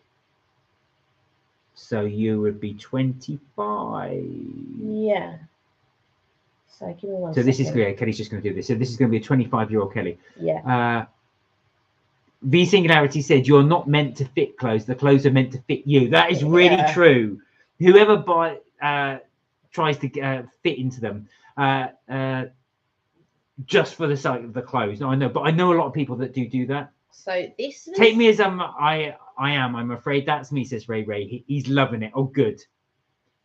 So you would be 25. Yeah. So give me one second. This is clear. Kelly's just going to do this. So this is going to be a 25-year-old Kelly. Yeah. V Singularity said, "You're not meant to fit clothes. The clothes are meant to fit you." That is really true. Whoever tries to fit into them, just for the sake of the clothes. No, I know, but I know a lot of people that do that. So this is... Take me as I am. I'm afraid that's me, says Ray. He's loving it. Oh, good.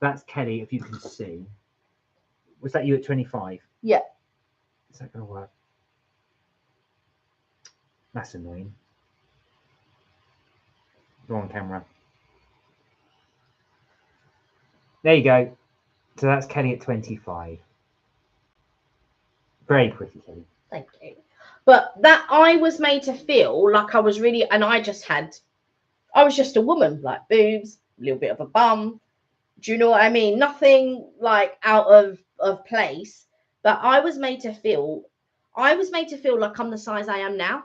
That's Kelly, if you can see. Was that you at 25? Yeah. Is that going to work? That's annoying. Go on camera. There you go. So that's Kelly at 25. Very pretty, Kelly. Thank you. But that I was made to feel like I was really, and I was just a woman, like boobs, a little bit of a bum. Do you know what I mean? Nothing like out of place. But I was made to feel like I'm the size I am now.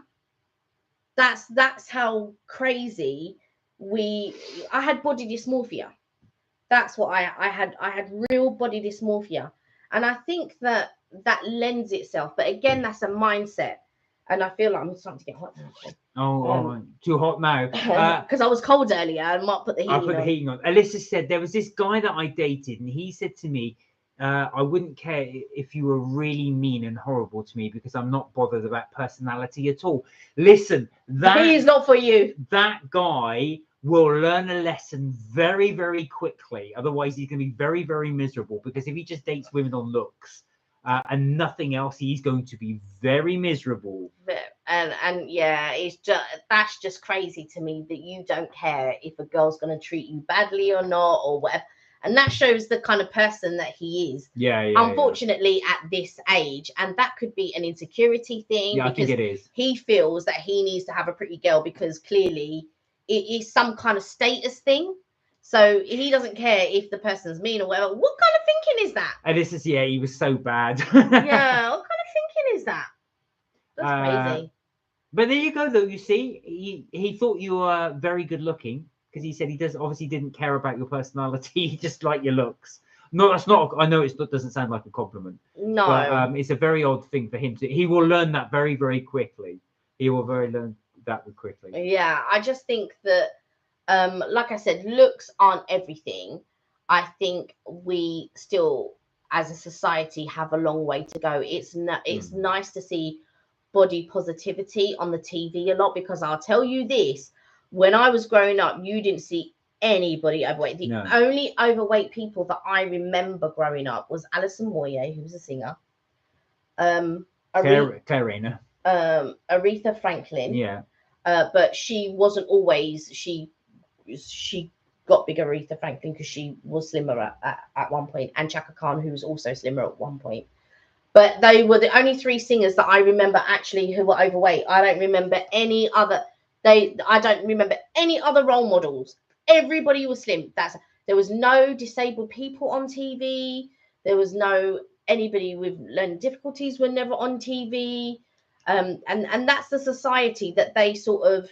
That's how crazy I had body dysmorphia. That's what I had real body dysmorphia. And I think that lends itself, but again, that's a mindset. And I feel like I'm starting to get hot now. Too hot now. Because I was cold earlier and might put the heating on. I put the heating on. Alyssa said there was this guy that I dated, and he said to me, I wouldn't care if you were really mean and horrible to me because I'm not bothered about personality at all. Listen, he is not for you. That guy will learn a lesson very, very quickly. Otherwise, he's going to be very, very miserable, because if he just dates women on looks and nothing else, he's going to be very miserable. And yeah, that's just crazy to me that you don't care if a girl's going to treat you badly or not or whatever. And that shows the kind of person that he is. Unfortunately, at this age, and that could be an insecurity thing. Yeah, I think it is. He feels that he needs to have a pretty girl because clearly it is some kind of status thing. So he doesn't care if the person's mean or whatever. What kind of thinking is that? And this is, he was so bad. Yeah, what kind of thinking is that? That's crazy. But there you go, though. You see, he thought you were very good looking, because he said he obviously didn't care about your personality. He just liked your looks. No, that's not. I know it doesn't sound like a compliment. No, but, it's a very odd thing for him to. He will learn that very, very quickly. He will learn that quickly. Yeah, I just think that, like I said, looks aren't everything. I think we still, as a society, have a long way to go. It's nice to see body positivity on the TV a lot, because I'll tell you this. When I was growing up, you didn't see anybody overweight. The only overweight people that I remember growing up was Alison Moyet, who was a singer. Clarina. Aretha Franklin. Yeah. But she wasn't always. She got big, Aretha Franklin, because she was slimmer at one point, and Chaka Khan, who was also slimmer at one point. But they were the only three singers that I remember actually who were overweight. I don't remember any other. I don't remember any other role models. Everybody was slim. There was no disabled people on TV. There was no anybody with learning difficulties were never on TV. And that's the society that they sort of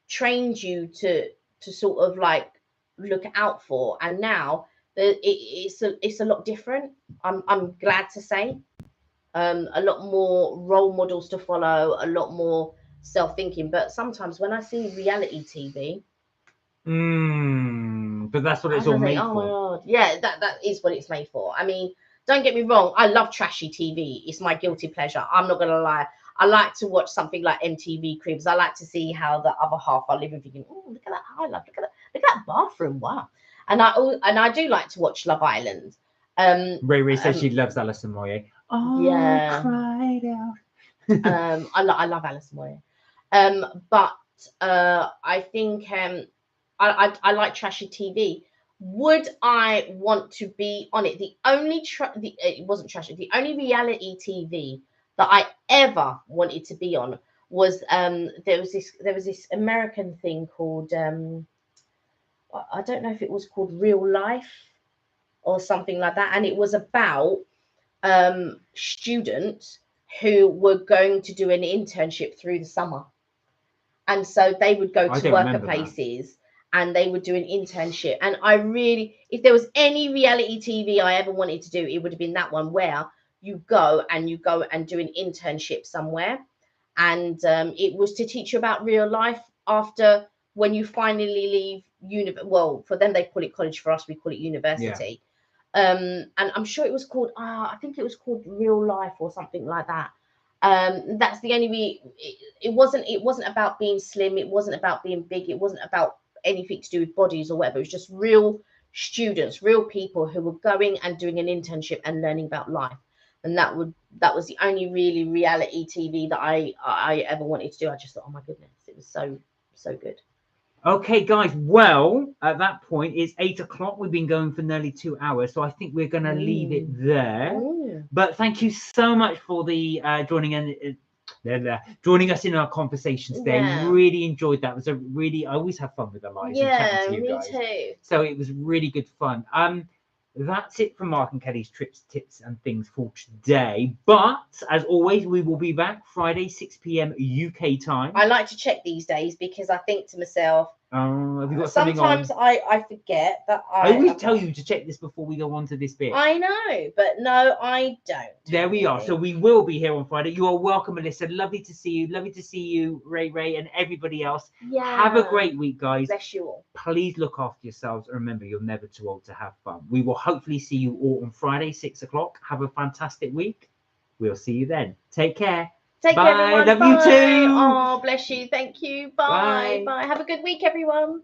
trained you to sort of like look out for. And now it's a lot different. I'm glad to say. A lot more role models to follow, a lot more self-thinking. But sometimes when I see reality TV, but that's what it's all made for. Oh my God. Yeah, that is what it's made for. I mean, don't get me wrong, I love trashy TV. It's my guilty pleasure. I'm not gonna lie. I like to watch something like MTV Cribs. I like to see how the other half are living, thinking, oh, look at that high life, look Look at that bathroom. Wow. And I do like to watch Love Island. Ray says she loves Alison Moyer. Oh, yeah. cried out. I love Alison Moyer. But I think I like trashy TV. Would I want to be on it? It wasn't trashy. The only reality TV that I ever wanted to be on was there was this American thing called I don't know if it was called Real Life or something like that, and it was about students who were going to do an internship through the summer, and so they would go to worker places and they would do an internship. And I really, if there was any reality TV I ever wanted to do, it would have been that one, where you go and do an internship somewhere, and it was to teach you about real life after, when you finally leave well, for them they call it college, for us we call it university. And I'm sure it was called I think it was called Real Life or something like that. That's the only it wasn't about being slim, it wasn't about being big, it wasn't about anything to do with bodies or whatever. It was just real students, real people who were going and doing an internship and learning about life. And that was the only really reality TV that I ever wanted to do. I just thought, oh my goodness, it was so good. Okay, guys. Well, at that point, it's 8 o'clock. We've been going for nearly 2 hours, so I think we're going to leave it there. But thank you so much for the joining us in our conversations today. Yeah. Really enjoyed that. It was I always have fun with the lives and chatting to you guys. Me too. So it was really good fun. That's it from Mark and Kelly's trips, tips and things for today. But as always, we will be back Friday, 6 p.m. UK time. I like to check these days because I think to myself, have you got something sometimes on? I forget that I always tell you to check this before we go on to this bit. I know, but no, I don't. There we are. So we will be here on Friday. You are welcome, Melissa. Lovely to see you. Lovely to see you, Ray, and everybody else. Yeah. Have a great week, guys. Bless you all. Please look after yourselves. And remember, you're never too old to have fun. We will hopefully see you all on Friday, 6 o'clock. Have a fantastic week. We'll see you then. Take care. Take Bye. care, everyone. Love Bye. you too. Oh, bless you. Thank you. Bye. Bye. Have a good week, everyone.